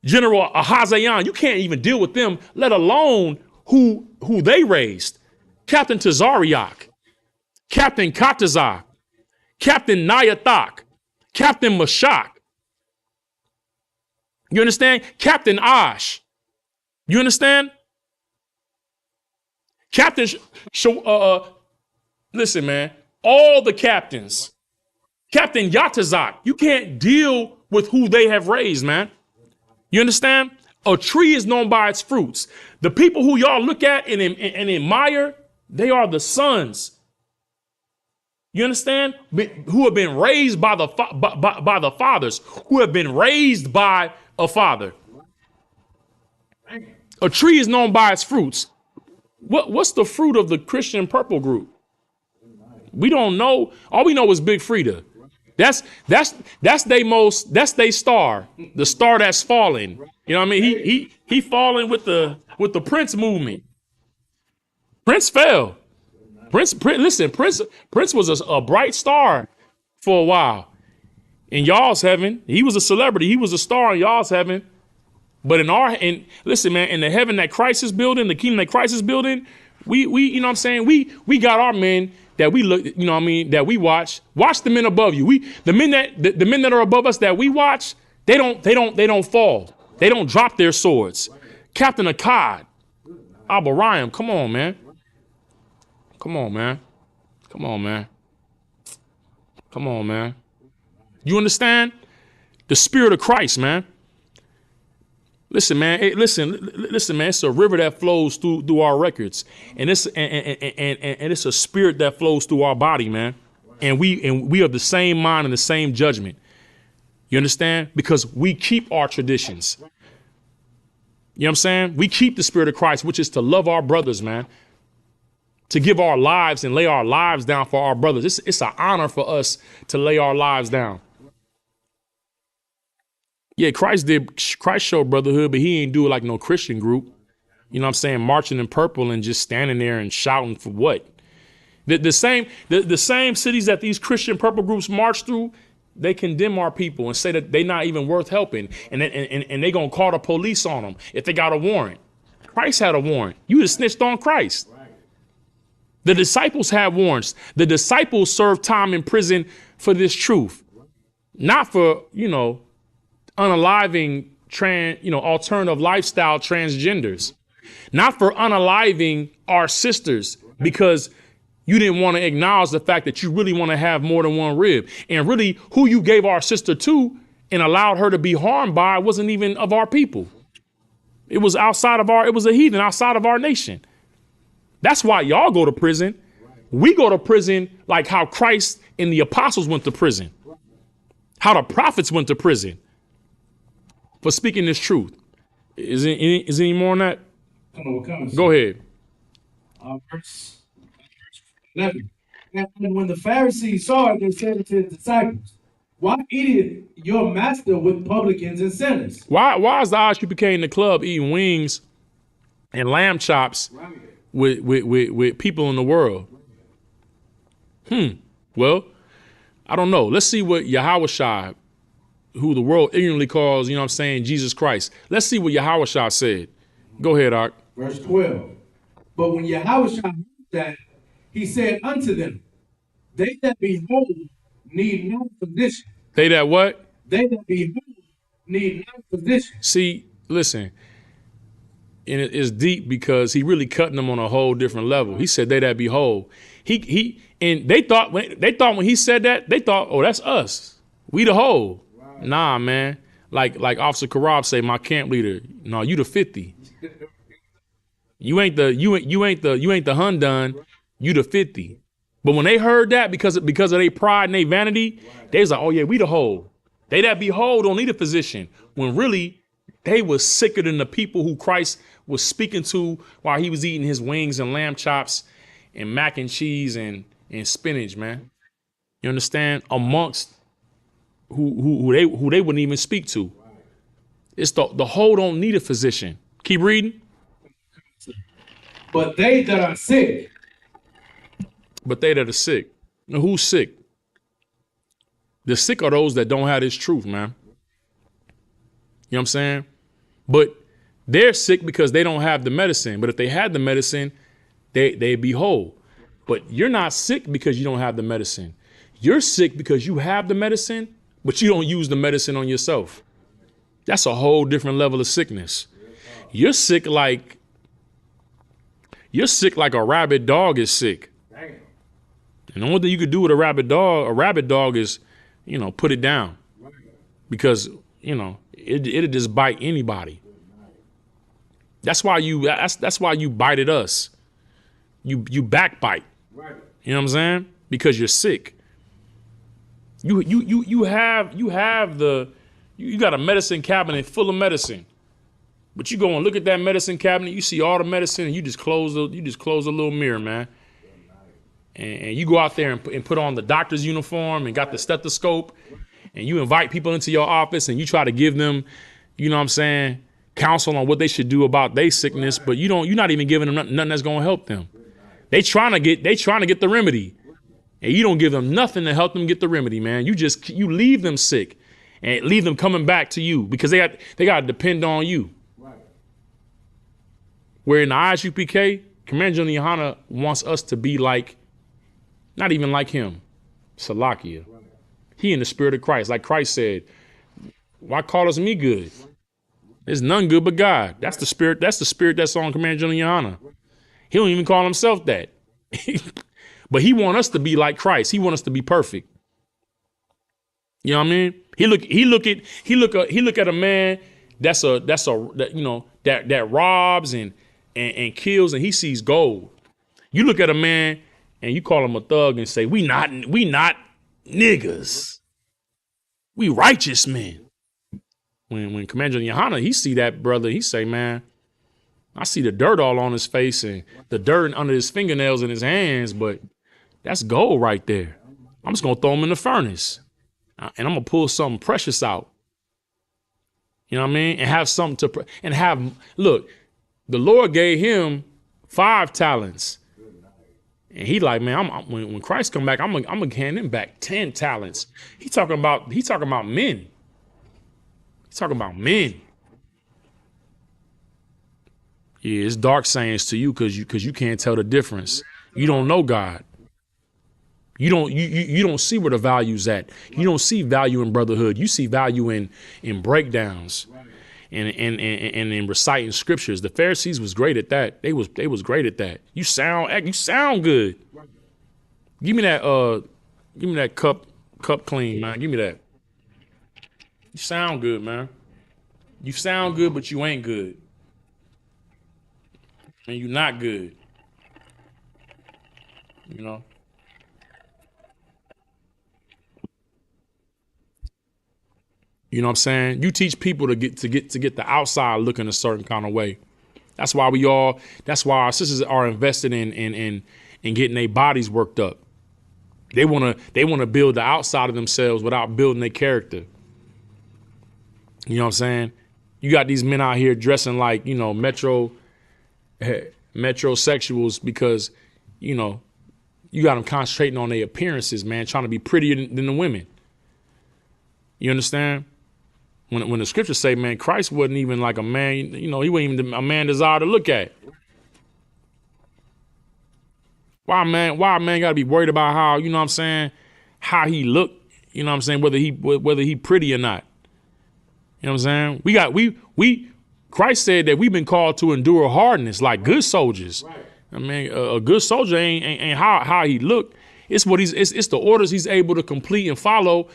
General Ahazayan, you can't even deal with them, let alone who they raised. Captain Tazariak, Captain Katazak, Captain Nayathak, Captain Mashak. You understand? Captain Ash. You understand? Captain, listen, man, all the captains, Captain Yatazak, you can't deal with who they have raised, man. You understand? A tree is known by its fruits. The people who y'all look at and admire, they are the sons. You understand? Who have been raised by the fathers, who have been raised by a father. A tree is known by its fruits. What's the fruit of the Christian Purple group? We don't know. All we know is Big Frida. That's they star, the star that's falling. You know what I mean? He falling with the Prince movement. Prince fell. Prince was a bright star for a while in y'all's heaven. He was a celebrity. He was a star in y'all's heaven. But listen, man, in the heaven that Christ is building, the kingdom that Christ is building, we you know what I'm saying? We got our men that we look, you know what I mean, that we watch. Watch the men above you. The men that are above us that we watch, they don't fall. They don't drop their swords. Captain Akkad, Abarayam, come on, man. Come on, man. Come on, man. Come on, man. You understand? The spirit of Christ, man. Listen, man. Hey, listen, man. It's a river that flows through our records, and it's a spirit that flows through our body, man. And we are the same mind and the same judgment. You understand? Because we keep our traditions. You know what I'm saying? We keep the spirit of Christ, which is to love our brothers, man. To give our lives and lay our lives down for our brothers. It's an honor for us to lay our lives down. Yeah, Christ showed brotherhood, but he ain't do it like no Christian group. You know what I'm saying? Marching in purple and just standing there and shouting for what? The same cities that these Christian purple groups march through, they condemn our people and say that they're not even worth helping. And they going to call the police on them if they got a warrant. Christ had a warrant. You just snitched on Christ. The disciples had warrants. The disciples served time in prison for this truth. Not for, unaliving alternative lifestyle transgenders. Not for unaliving our sisters because you didn't want to acknowledge the fact that you really want to have more than one rib. And really who you gave our sister to and allowed her to be harmed by wasn't even of our people. It was it was a heathen outside of our nation. That's why y'all go to prison. We go to prison like how Christ and the apostles went to prison. How the prophets went to prison for speaking this truth. Is any more on that? Go ahead. Verse 11. And when the Pharisees saw it, they said to his disciples, "Why eateth your master with publicans and sinners?" Why is the I.S.U.P.K in the club eating wings and lamb chops with people in the world? Well, I don't know. Let's see what Yahawashi, who the world ignorantly calls, Jesus Christ. Let's see what Yahawashi said. Go ahead, Ark. Verse 12. But when Yahawashi heard that, he said unto them, "They that be whole need no physician." They that what? They that be whole need no physician. See, listen, and it's deep because he really cutting them on a whole different level. He said, "They that be whole." And they thought when he said that, they thought, "Oh, that's us. We the whole." Right. Nah, man. Like Officer Karab say, my camp leader. No, you the 50. You ain't the Hundun. You the 50. But when they heard that because of their pride and their vanity, they was like, "Oh yeah, we the whole." They that be whole don't need a physician. When really they was sicker than the people who Christ was speaking to while he was eating his wings and lamb chops mac and cheese and spinach, man. You understand? Amongst who they wouldn't even speak to. It's the whole don't need a physician. Keep reading. But they that are sick. But they that are sick. Now, who's sick? The sick are those that don't have this truth, man. You know what I'm saying? But they're sick because they don't have the medicine. But if they had the medicine, they'd be whole. But you're not sick because you don't have the medicine. You're sick because you have the medicine, but you don't use the medicine on yourself. That's a whole different level of sickness. You're sick like a rabid dog is sick. And the only thing you could do with a rabid dog is, put it down. Because, it'll just bite anybody. That's why you bited us. You backbite. You know what I'm saying? Because you're sick. You got a medicine cabinet full of medicine. But you go and look at that medicine cabinet, you see all the medicine, and you just close a little mirror, man. And you go out there and put on the doctor's uniform and got the stethoscope, and you invite people into your office and you try to give them, counsel on what they should do about their sickness, but you're not even giving them nothing that's gonna help them. They trying to get the remedy, and you don't give them nothing to help them get the remedy, man. You leave them sick and leave them coming back to you because they got to depend on you. Where in the I.S.U.P.K, Commander General YAHANNA wants us to be like, not even like him, Salakia. He in the spirit of Christ. Like Christ said, why call us me good? There's none good but God. That's the spirit that's on Commander General YAHANNA. He don't even call himself that. But he want us to be like Christ. He want us to be perfect. You know what I mean? He look at a man that robs and kills, and he sees gold. You look at a man and you call him a thug and say, we not niggas. We righteous men. When Commander YAHANNA, he see that brother, he say, man, I see the dirt all on his face and the dirt under his fingernails and his hands, but that's gold right there. I'm just gonna throw him in the furnace, and I'm gonna pull something precious out. You know what I mean? And have something look, the Lord gave him 5 talents. And he like, man, when Christ come back, I'm gonna hand him back 10 talents. He talking about men. He's talking about men. Yeah, it's dark sayings to you because you can't tell the difference. You don't know God. You don't see where the value's at. You don't see value in brotherhood. You see value in breakdowns and in reciting scriptures. The Pharisees was great at that. They was great at that. You sound good. Give me that cup clean, man. Give me that. You sound good, man. You sound good, but you ain't good. And you're not good. You know? You know what I'm saying? You teach people to get the outside looking a certain kind of way. That's why our sisters are invested in getting their bodies worked up. They wanna build the outside of themselves without building their character. You know what I'm saying? You got these men out here dressing like, metrosexuals because, you got them concentrating on their appearances, man, trying to be prettier than the women. You understand? When the scriptures say, man, Christ wasn't even like a man, he wasn't even a man desired to look at. Why a man gotta be worried about how, how he looked, whether he pretty or not. You know what I'm saying? Christ said that we've been called to endure hardness like good soldiers. Right. I mean, a good soldier ain't how he looked. It's it's the orders he's able to complete and follow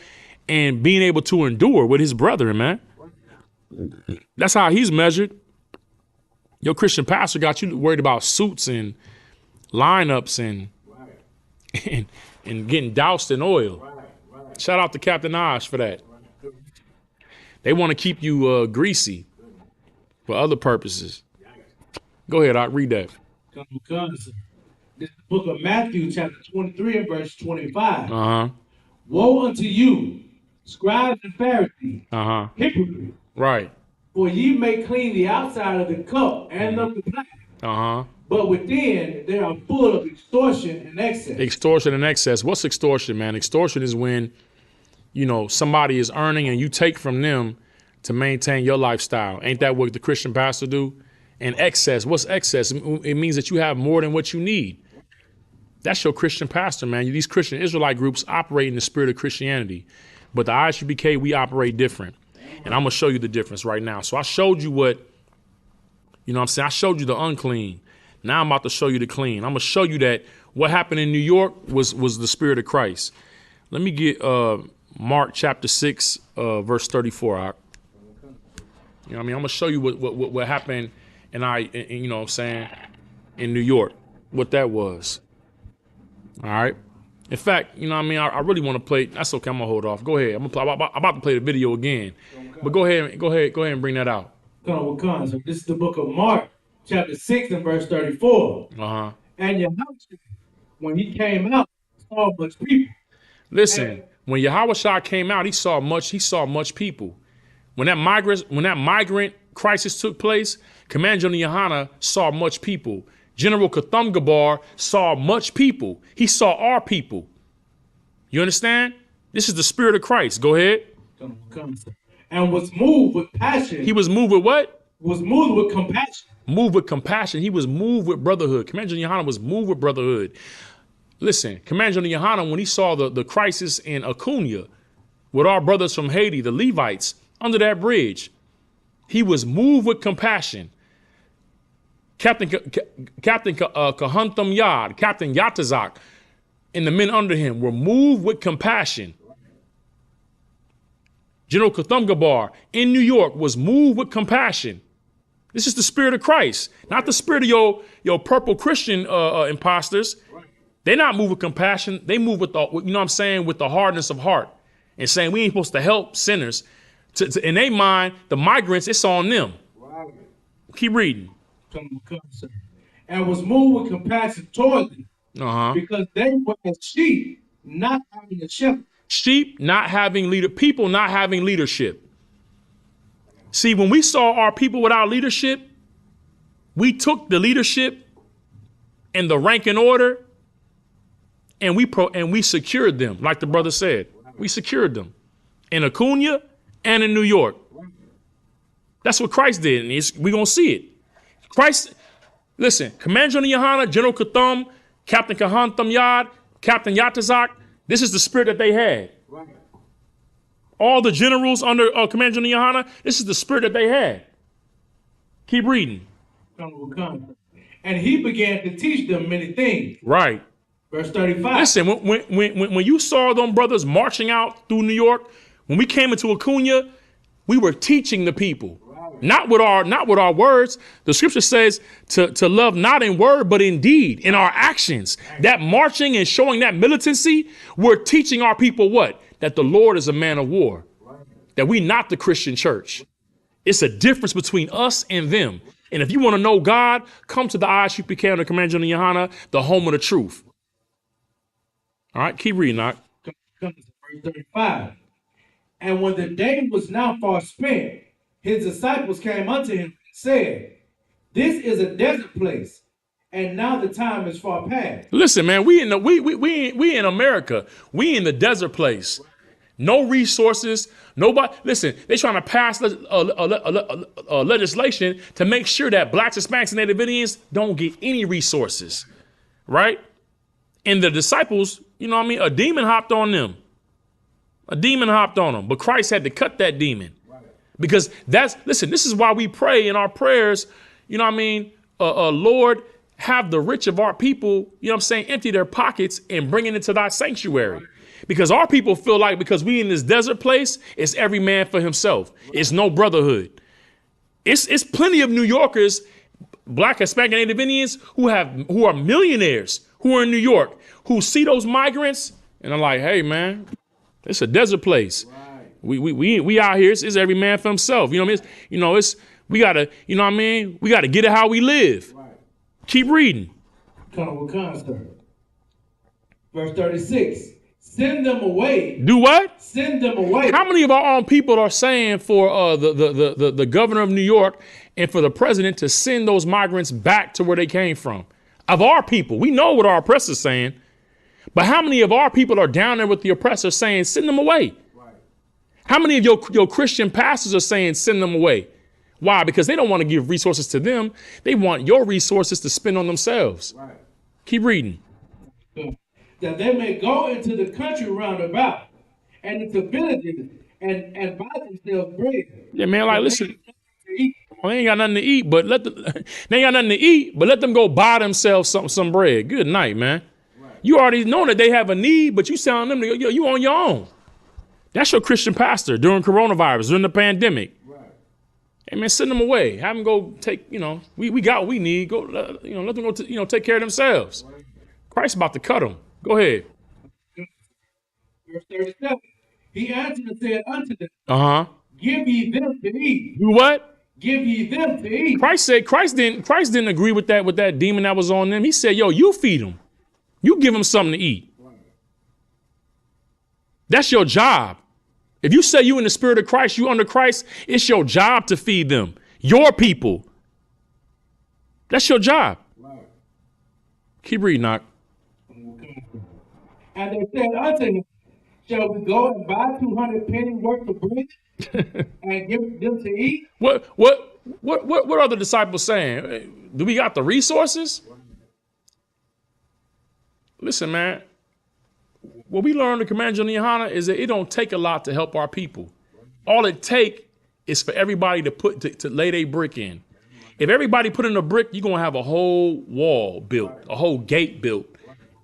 and being able to endure with his brethren, man. That's how he's measured. Your Christian pastor got you worried about suits and lineups and getting doused in oil. Right. Shout out to Captain Osh for that. They want to keep you greasy for other purposes. Go ahead, I'll read that. This is the book of Matthew, chapter 23 and verse 25. Uh-huh. Woe unto you, scribes and Pharisees, Uh-huh. hypocrites! Right. For ye may clean the outside of the cup and of the plate, Uh-huh. but within they are full of extortion and excess. Extortion and excess. What's extortion, man? Extortion is when, somebody is earning and you take from them to maintain your lifestyle. Ain't that what the Christian pastor do? And excess. What's excess? It means that you have more than what you need. That's your Christian pastor, man. These Christian Israelite groups operate in the spirit of Christianity. But the I.S.U.P.K, we operate different. And I'm going to show you the difference right now. So I showed you I showed you the unclean. Now I'm about to show you the clean. I'm going to show you that what happened in New York was the spirit of Christ. Let me get Mark chapter 6, verse 34. I'm going to show you what happened in New York, what that was. All right. In fact, I really want to play. That's okay. I'm gonna hold off. Go ahead. I'm about to play the video again. But go ahead and bring that out. So this is the book of Mark, chapter 6 and verse 34. Uh-huh. And Yahushua, when he came out, saw much people. Listen, when Yahushua came out, he saw much people. When that migrant crisis took place, Commander General YAHANNA saw much people. General Katham saw much people. He saw our people. You understand? This is the spirit of Christ. Go ahead. And was moved with passion. He was moved with what? Was moved with compassion. Moved with compassion. He was moved with brotherhood. Commander General YAHANNA was moved with brotherhood. Listen, Commander General YAHANNA, when he saw the crisis in Acuna with our brothers from Haiti, the Levites, under that bridge, he was moved with compassion. Captain Kahantam Yad, Captain Yatazak, and the men under him were moved with compassion. General Katham in New York was moved with compassion. This is the spirit of Christ, not the spirit of your purple Christian imposters. They're not moved with compassion. They move with with the hardness of heart and saying we ain't supposed to help sinners. In their mind, the migrants, it's on them. Keep reading. And was moved with compassion toward them, because they were as sheep not having a shepherd. Sheep not having people not having leadership. See, when we saw our people without leadership, we took the leadership and the rank and order, and we secured them, like the brother said. We secured them in Acuna and in New York. That's what Christ did, and we're gonna see it. Christ, listen, Commander General YAHANNA, General Katham, Captain Kahantam Yad, Captain Yatazak, this is the spirit that they had. All the generals under Commander General YAHANNA, this is the spirit that they had. Keep reading. And he began to teach them many things. Right. Verse 35. Listen, when you saw them brothers marching out through New York, when we came into Acuna, we were teaching the people. Not with our words. The scripture says to love not in word, but in deed, in our actions. That marching and showing that militancy, we're teaching our people what? That the Lord is a man of war. That we not the Christian church. It's a difference between us and them. And if you want to know God, come to the I.S.U.P.K under Commander General YAHANNA, the home of the truth. All right, keep reading, Knock. Verse 35. And when the day was now far spent, his disciples came unto him and said, this is a desert place, and now the time is far past. Listen, man, we in America. We in the desert place. No resources. Nobody. Listen, they're trying to pass legislation to make sure that blacks, Hispanics, and Native Indians don't get any resources, right? And the disciples, a demon hopped on them. A demon hopped on them, but Christ had to cut that demon. Because listen, this is why we pray in our prayers, Lord, have the rich of our people, empty their pockets and bring it into thy sanctuary. Because our people feel like because we in this desert place, it's every man for himself. It's no brotherhood. It's plenty of New Yorkers, black, Hispanic, and Native Indians who are millionaires, who are in New York, who see those migrants and are like, hey, man, it's a desert place. We out here. It's every man for himself. We gotta, we gotta get it how we live. Keep reading. come with concert. Verse 36. Send them away. Do what? Send them away. How many of our own people are saying for the governor of New York and for the president to send those migrants back to where they came from? Of our people, we know what our oppressor's saying, but how many of our people are down there with the oppressor saying, send them away? Right. How many of your Christian pastors are saying, send them away? Why? Because they don't want to give resources to them. They want your resources to spend on themselves. Right. Keep reading. That they may go into the country round about and into villages and buy themselves bread. Yeah, man, like, listen, well, they ain't got nothing to eat, but let them go buy themselves some bread. Good night, man. Right. You already know that they have a need, but you telling them to, you on your own. That's your Christian pastor during coronavirus, during the pandemic. Right. Hey, man, send them away. Have them go take, we got what we need. Go, let them go, take care of themselves. Right. Christ about to cut them. Go ahead. Verse 37. He answered and said unto them, give ye them to eat. Do what? Give ye them to eat. Christ didn't agree with that demon that was on them. He said, yo, you feed them. You give them something to eat. That's your job. If you say you in the spirit of Christ, you under Christ, it's your job to feed them. Your people. That's your job. Right. Keep reading, Knock. And they said unto him, shall we go and buy 200 pennies worth of bread and give them to eat? What are the disciples saying? Do we got the resources? Listen, man. What we learned in Command General YAHANNA is that it don't take a lot to help our people. All it take is for everybody to lay their brick in. If everybody put in a brick, you're gonna have a whole wall built, a whole gate built.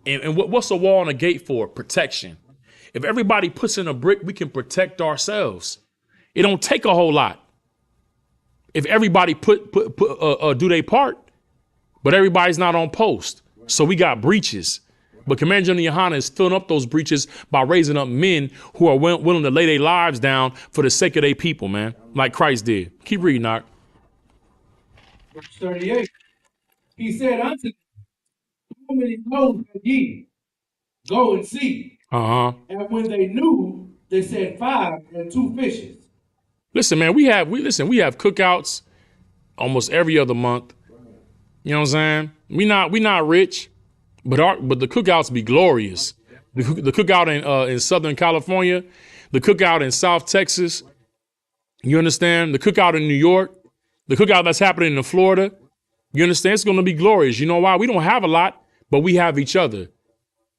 And what's a wall and a gate for? Protection. If everybody puts in a brick, we can protect ourselves. It don't take a whole lot. If everybody do their part, but everybody's not on post. So we got breaches. But Command General YAHANNA is filling up those breaches by raising up men who are willing to lay their lives down for the sake of their people, man, like Christ did. Keep reading, Knock. Verse 38. He said unto them, how many loaves have ye? Go and see. And when they knew, they said 5 and 2 fishes. Listen, man, we have cookouts almost every other month. You know what I'm saying? We not rich, but the cookouts be glorious. The cookout in Southern California, the cookout in South Texas. You understand? The cookout in New York, the cookout that's happening in Florida. You understand? It's going to be glorious. You know why? We don't have a lot, but we have each other.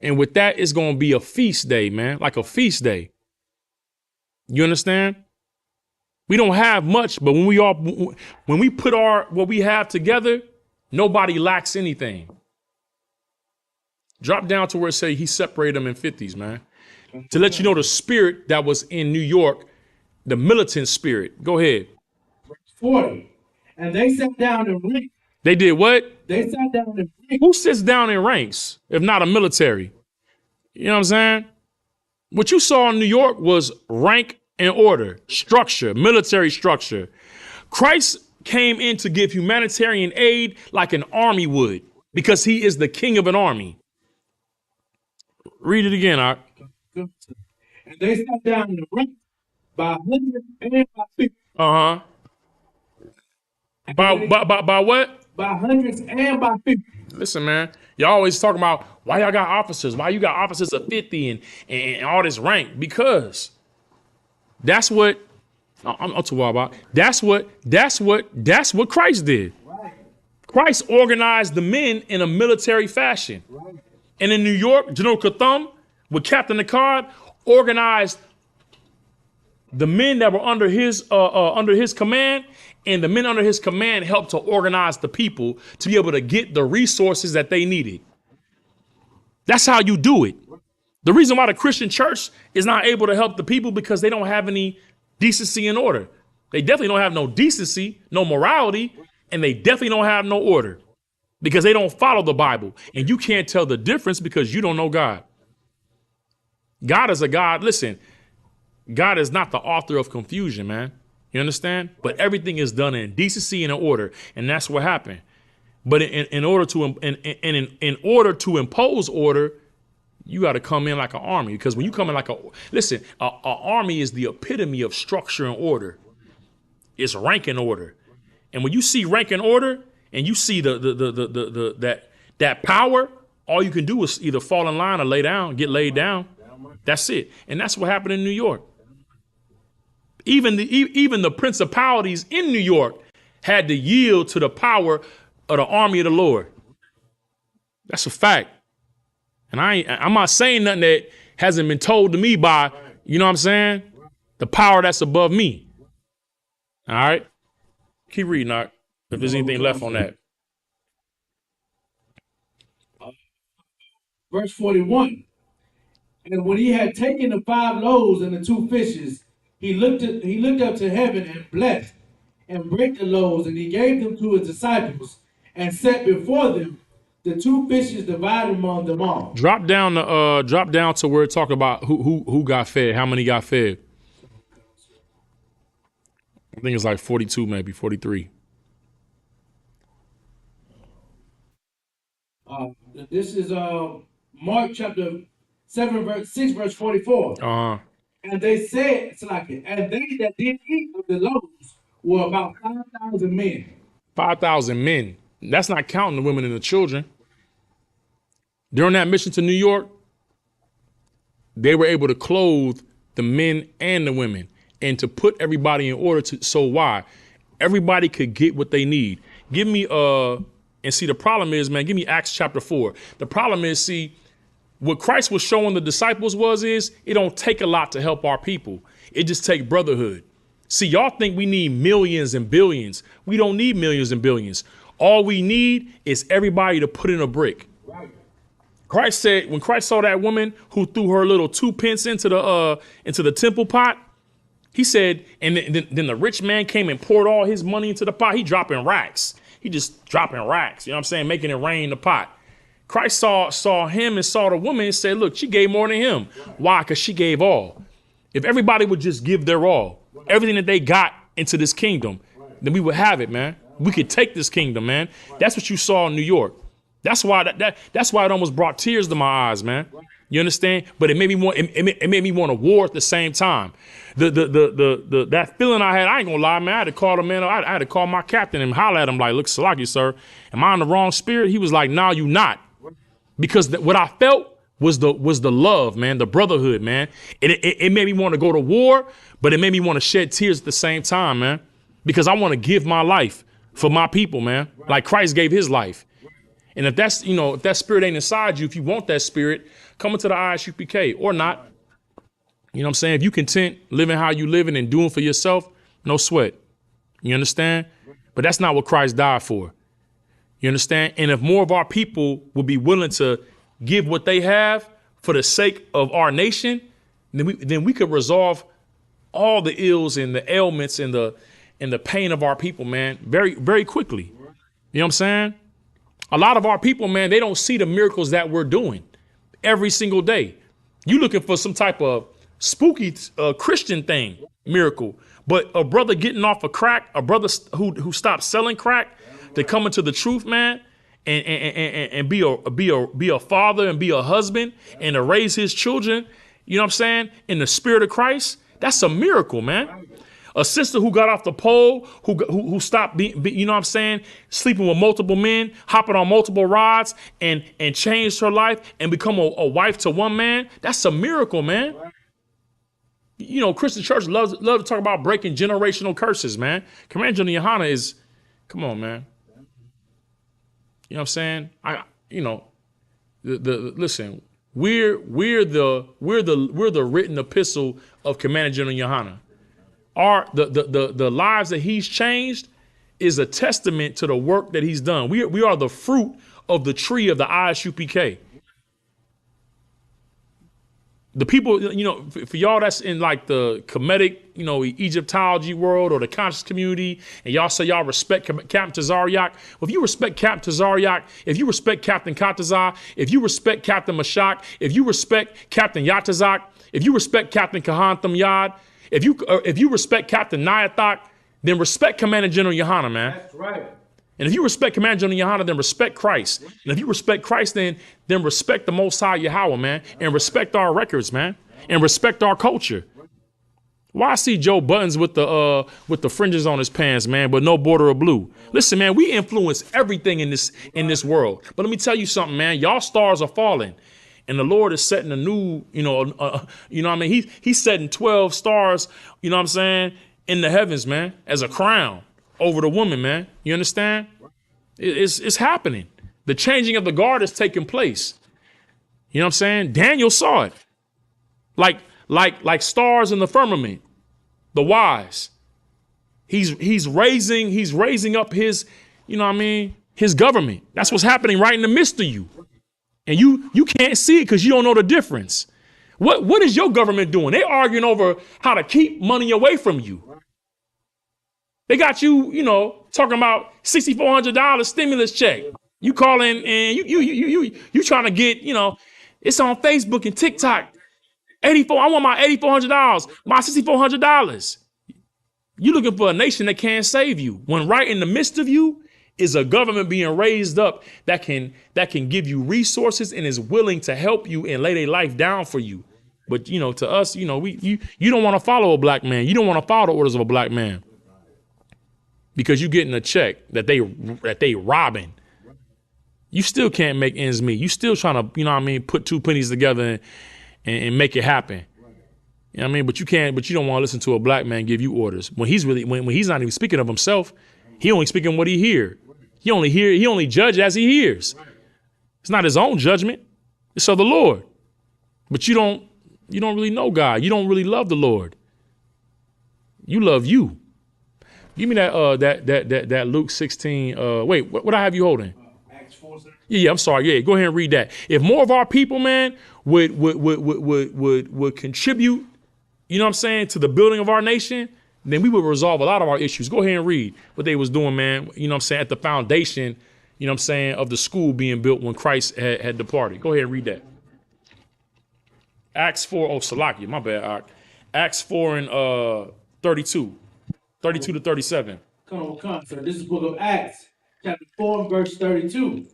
And with that, it's going to be a feast day, man, like a feast day. You understand? We don't have much, but when we put what we have together, nobody lacks anything. Drop down to where it say he separated them in 50s, man. To let you know the spirit that was in New York, the militant spirit. Go ahead. Verse 40. And they sat down in ranks. They did what? They sat down in ranks. Who sits down in ranks, if not a military? You know what I'm saying? What you saw in New York was rank and order, structure, military structure. Christ came in to give humanitarian aid like an army would, because he is the king of an army. Read it again, Art. And they sat down in the ranks by hundreds and by 50. By what? By hundreds and by 50. Listen, man, y'all always talking about why y'all got officers, why you got officers of 50 and all this rank, because that's what I'm too wild about. That's what Christ did. Right. Christ organized the men in a military fashion. Right. And in New York, General Katham with Captain Nicard organized the men that were under his command, and the men under his command helped to organize the people to be able to get the resources that they needed. That's how you do it. The reason why the Christian church is not able to help the people because they don't have any decency and order. They definitely don't have no decency, no morality, and they definitely don't have no order because they don't follow the Bible. And you can't tell the difference because you don't know God. God is a God. Listen, God is not the author of confusion, man. You understand? But everything is done in decency and in order. And that's what happened. But in order to impose order, you got to come in like an army. Because when you come in like an army is the epitome of structure and order. It's rank and order. And when you see rank and order and you see that power, all you can do is either fall in line or lay down, get laid down. That's it. And that's what happened in New York. Even the principalities in New York had to yield to the power of the army of the Lord. That's a fact. And I'm not saying nothing that hasn't been told to me by, you know what I'm saying? The power that's above me. All right. Keep reading, Knock, if there's anything left on that. Verse 41. And when he had taken the 5 loaves and the 2 fishes, he looked up to heaven and blessed and brake the loaves, and he gave them to his disciples and set before them the 2 fishes divided among them all. Drop down to where it talk about who got fed, how many got fed. I think it's like 42, maybe 43. This is Mark chapter 7, verse 6, verse 44. And they said, and they that did eat of the loaves were about 5,000 men. 5,000 men. That's not counting the women and the children. During that mission to New York, they were able to clothe the men and the women and to put everybody in order so why? Everybody could get what they need. Give me, and see, the problem is, man, give me Acts chapter 4. The problem is, see, what Christ was showing the disciples is it don't take a lot to help our people. It just take brotherhood. See, y'all think we need millions and billions. We don't need millions and billions. All we need is everybody to put in a brick. Right. Christ said, when Christ saw that woman who threw her little 2 pence into the temple pot, he said, and then the rich man came and poured all his money into the pot. He dropping racks. He just dropping racks. You know what I'm saying? Making it rain in the pot. Christ saw him and saw the woman and said, look, she gave more than him. Why? Because she gave all. If everybody would just give their all, everything that they got into this kingdom, then we would have it, man. We could take this kingdom, man. That's what you saw in New York. That's why that's why it almost brought tears to my eyes, man. You understand? But it made me want it made me want a war at the same time. That feeling I had, I ain't gonna lie, man. I had to call the man. I had to call my captain and holler at him like, look, Salaki, sir, am I in the wrong spirit? He was like, nah, you not. Because what I felt was the love, man, the brotherhood, man. It made me want to go to war, but it made me want to shed tears at the same time, man. Because I want to give my life for my people, man. Like Christ gave his life. And if that's, if that spirit ain't inside you, if you want that spirit, come into the I.S.U.P.K or not. You know what I'm saying? If you content living how you living and doing for yourself, no sweat. You understand? But that's not what Christ died for. You understand? And if more of our people would be willing to give what they have for the sake of our nation, then we could resolve all the ills and the ailments and the pain of our people, man, very, very quickly. You know what I'm saying? A lot of our people, man, they don't see the miracles that we're doing every single day. You looking for some type of spooky Christian thing, miracle. But a brother getting off of crack, a brother who stopped selling crack to come into the truth, man, and be a father and be a husband and to raise his children, you know what I'm saying, in the spirit of Christ, that's a miracle, man. A sister who got off the pole, who stopped being, you know what I'm saying, sleeping with multiple men, hopping on multiple rods and changed her life and become a wife to one man. That's a miracle, man. You know, Christian church love to talk about breaking generational curses, man. Command General YAHANNA is, come on, man. You know what I'm saying? Listen, we're the written epistle of Commander General YAHANNA. The lives that he's changed is a testament to the work that he's done. We are the fruit of the tree of the I.S.U.P.K. The people, for y'all that's in like the Kemetic, Egyptology world or the conscious community, and y'all say y'all respect Captain Tazariak. Well, if you respect Captain Tazariak, if you respect Captain Katazah, if you respect Captain Mashak, if you respect Captain Yatazak, if you respect Captain Kahantham Yad, if you respect Captain Nyathak, then respect Commander General YAHANNA, man. That's right. And if you respect Commander General Yohanna, then respect Christ. And if you respect Christ, then respect the Most High Yahweh, man, and respect our records, man, and respect our culture. Why I see Joe Buttons with the fringes on his pants, man, but no border of blue? Listen, man, we influence everything in this world. But let me tell you something, man. Y'all stars are falling, and the Lord is setting a new, what I mean? He's setting 12 stars, you know what I'm saying, in the heavens, man, as a crown over the woman, man. You understand? It's happening. The changing of the guard is taking place. You know what I'm saying? Daniel saw it. Like stars in the firmament, the wise. He's raising up his, you know what I mean, his government. That's what's happening right in the midst of you. And you can't see it because you don't know the difference. What is your government doing? They arguing over how to keep money away from you. They got you, talking about $6,400 stimulus check. You calling and you trying to get, it's on Facebook and TikTok. I want my $8,400, my $6,400. You looking for a nation that can't save you when right in the midst of you is a government being raised up that can give you resources and is willing to help you and lay their life down for you. But to us, you don't want to follow a black man. You don't want to follow the orders of a black man because you're getting a check that they robbing. You still can't make ends meet. You still trying to, put two pennies together and make it happen. You know what I mean? But you don't want to listen to a black man give you orders. When he's not even speaking of himself, he only speaking what he hear. He only judge as he hears. It's not his own judgment. It's of the Lord. But you don't really know God. You don't really love the Lord. You love you. Give me that Luke 16. Wait, what I have you holding? Acts 4, sir. Yeah, I'm sorry. Yeah, go ahead and read that. If more of our people, man, would contribute, you know what I'm saying, to the building of our nation, then we would resolve a lot of our issues. Go ahead and read what they was doing, man, you know what I'm saying, at the foundation, you know what I'm saying, of the school being built when Christ had departed. Go ahead and read that. Acts 4, Salakia, my bad, Acts 4 and 32 to 37. Come on, sir. This is the book of Acts, chapter 4 and verse 32.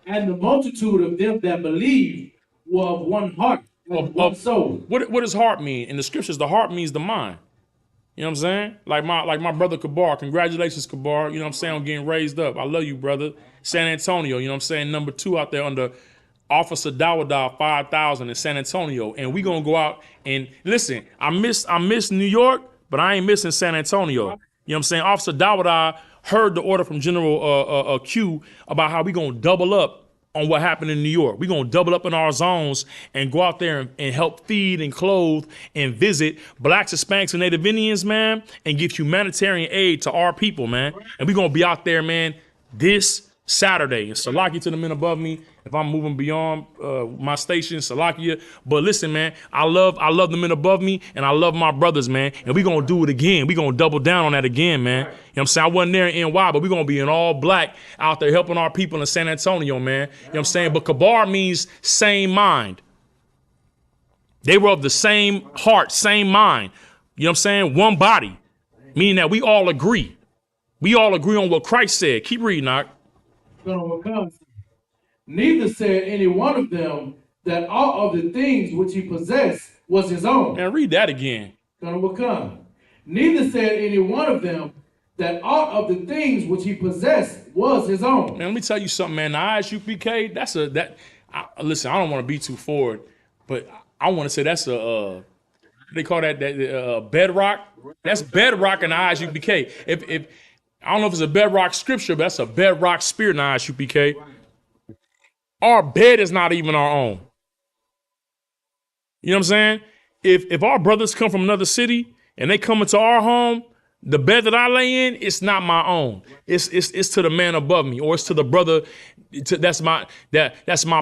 And the multitude of them that believed were of one heart and one soul. What does heart mean? In the scriptures, the heart means the mind. You know what I'm saying? Like my brother Kabar. Congratulations, Kabar. You know what I'm saying? On getting raised up. I love you, brother. San Antonio, you know what I'm saying? Number 2 out there under Officer Dawada 5,000 in San Antonio. And we gonna go out and listen, I miss New York, but I ain't missing San Antonio. You know what I'm saying? Officer Dawada heard the order from General Q about how we gonna double up on what happened in New York. We're going to double up in our zones and go out there and help feed and clothe and visit blacks, Hispanics, and Native Indians, man, and give humanitarian aid to our people, man. And we're going to be out there, man, this Saturday. And Salakia to the men above me if I'm moving beyond my station, Salakia. But listen, man, I love the men above me and I love my brothers, man. And we're going to do it again. We're going to double down on that again, man. You know what I'm saying? I wasn't there in NY, but we're going to be in all black out there helping our people in San Antonio, man. You know what I'm saying? But Kabar means same mind. They were of the same heart, same mind. You know what I'm saying? One body, meaning that we all agree. We all agree on what Christ said. Keep reading, Knock. Neither said any one of them that all of the things which he possessed was his own. And read that again. Neither said any one of them that all of the things which he possessed was his own. Man, let me tell you something, man. The I.S.U.P.K, listen, I don't want to be too forward, but I want to say that's they call that bedrock. That's bedrock in the I.S.U.P.K. If I don't know if it's a bedrock scripture, but that's a bedrock spirit in the I.S.U.P.K. Our bed is not even our own. You know what I'm saying? If our brothers come from another city and they come into our home, the bed that I lay in, it's not my own. It's to the man above me, or it's to the brother that's my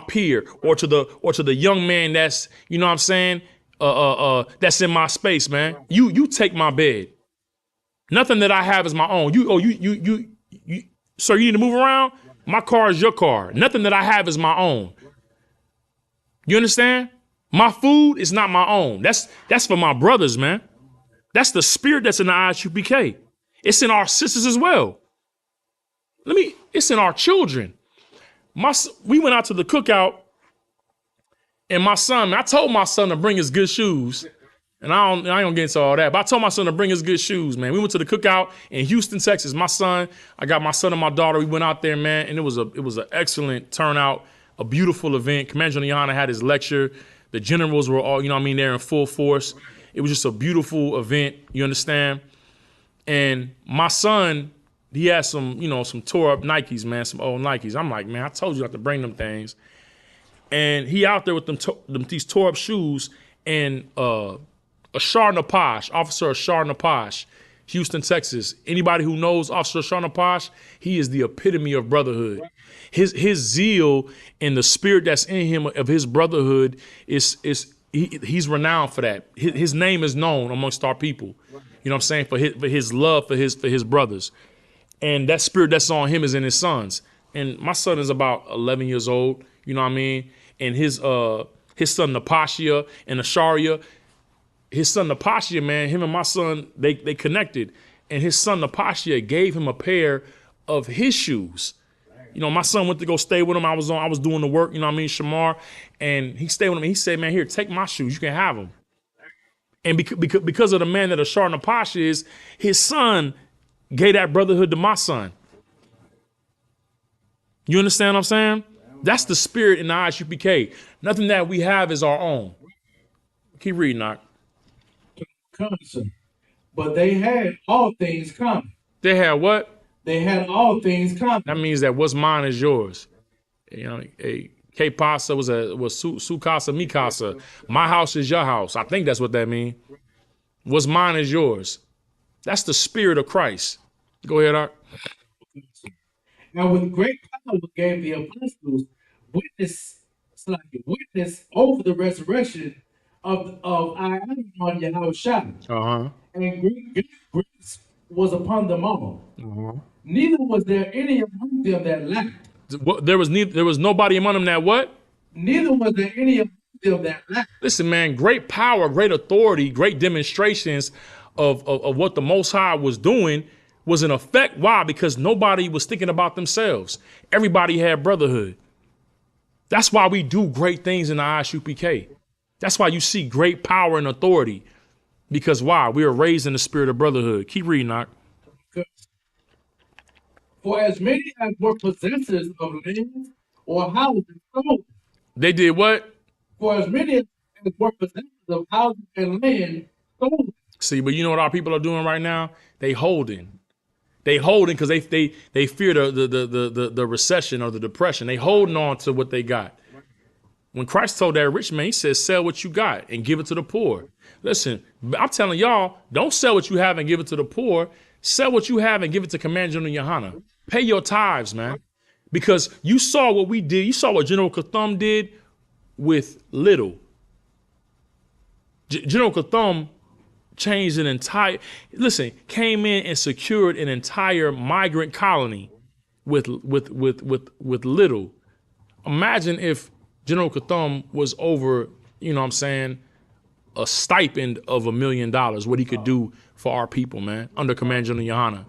peer, or to the young man that's, you know what I'm saying, that's in my space, man. You take my bed. Nothing that I have is my own. Sir, you need to move around? My car is your car. Nothing that I have is my own. You understand? My food is not my own. That's for my brothers, man. That's the spirit that's in the I.S.U.P.K. It's in our sisters as well. It's in our children. We went out to the cookout, and my son, I told my son to bring his good shoes. And I ain't gonna get into all that, but I told my son to bring his good shoes, man. We went to the cookout in Houston, Texas. I got my son and my daughter. We went out there, man, and it was an excellent turnout, a beautiful event. Commander Yohanna had his lecture. The generals were all, they're in full force. It was just a beautiful event, you understand? And my son, he had some tore up Nikes, man, some old Nikes. I'm like, man, I told you not to bring them things. And he out there with these tore up shoes, and Ashar Napash, Officer Ashar Napash, Houston, Texas. Anybody who knows Officer Ashar Napash, he is the epitome of brotherhood. His zeal and the spirit that's in him of his brotherhood he's renowned for that. His name is known amongst our people. You know what I'm saying? For his love for his brothers. And that spirit that's on him is in his sons. And my son is about 11 years old, you know what I mean? And his son Napashia and Asharia, his son Napashia, man, him and my son, they connected. And his son Napashia gave him a pair of his shoes. My son went to go stay with him. I was doing the work, Shamar, and he stayed with him. He said, man, here, take my shoes. You can have them. And because of the man that Ashar Napash is, his son gave that brotherhood to my son. You understand what I'm saying? That's the spirit in the I.S.U.P.K. Nothing that we have is our own. Keep reading, Knock. But they had all things common. They had what? They had all things common. That means that what's mine is yours. K Pasa was Su Casa, Mi Casa. My house is your house. I think that's what that means. What's mine is yours. That's the spirit of Christ. Go ahead, Art. Now, with great power gave the apostles witness over the resurrection of I.S.U.P.K. And great grace was upon them all. Neither was there any among them that lacked. There was nobody among them that what? Neither was there any among them that lacked. Listen, man, great power, great authority, great demonstrations of what the Most High was doing was in effect. Why? Because nobody was thinking about themselves. Everybody had brotherhood. That's why we do great things in the I.S.U.P.K. That's why you see great power and authority. Because why? We are raised in the spirit of brotherhood. Keep reading, Knock. For as many as were possessors of lands or houses sold. They did what? For as many as were possessors of houses and land sold. See, but you know what our people are doing right now? They holding. They holding because they fear the recession or the depression. They holding on to what they got. When Christ told that rich man, he says, sell what you got and give it to the poor. Listen, I'm telling y'all, don't sell what you have and give it to the poor. Sell what you have and give it to Commander General Yohanna. Pay your tithes, man. Because you saw what we did. You saw what General Katham did with little. General Katham changed an entire, came in and secured an entire migrant colony with little. Imagine if General Katham was over, a stipend of $1 million, what he could do for our people, man, under Commander General Yohanna.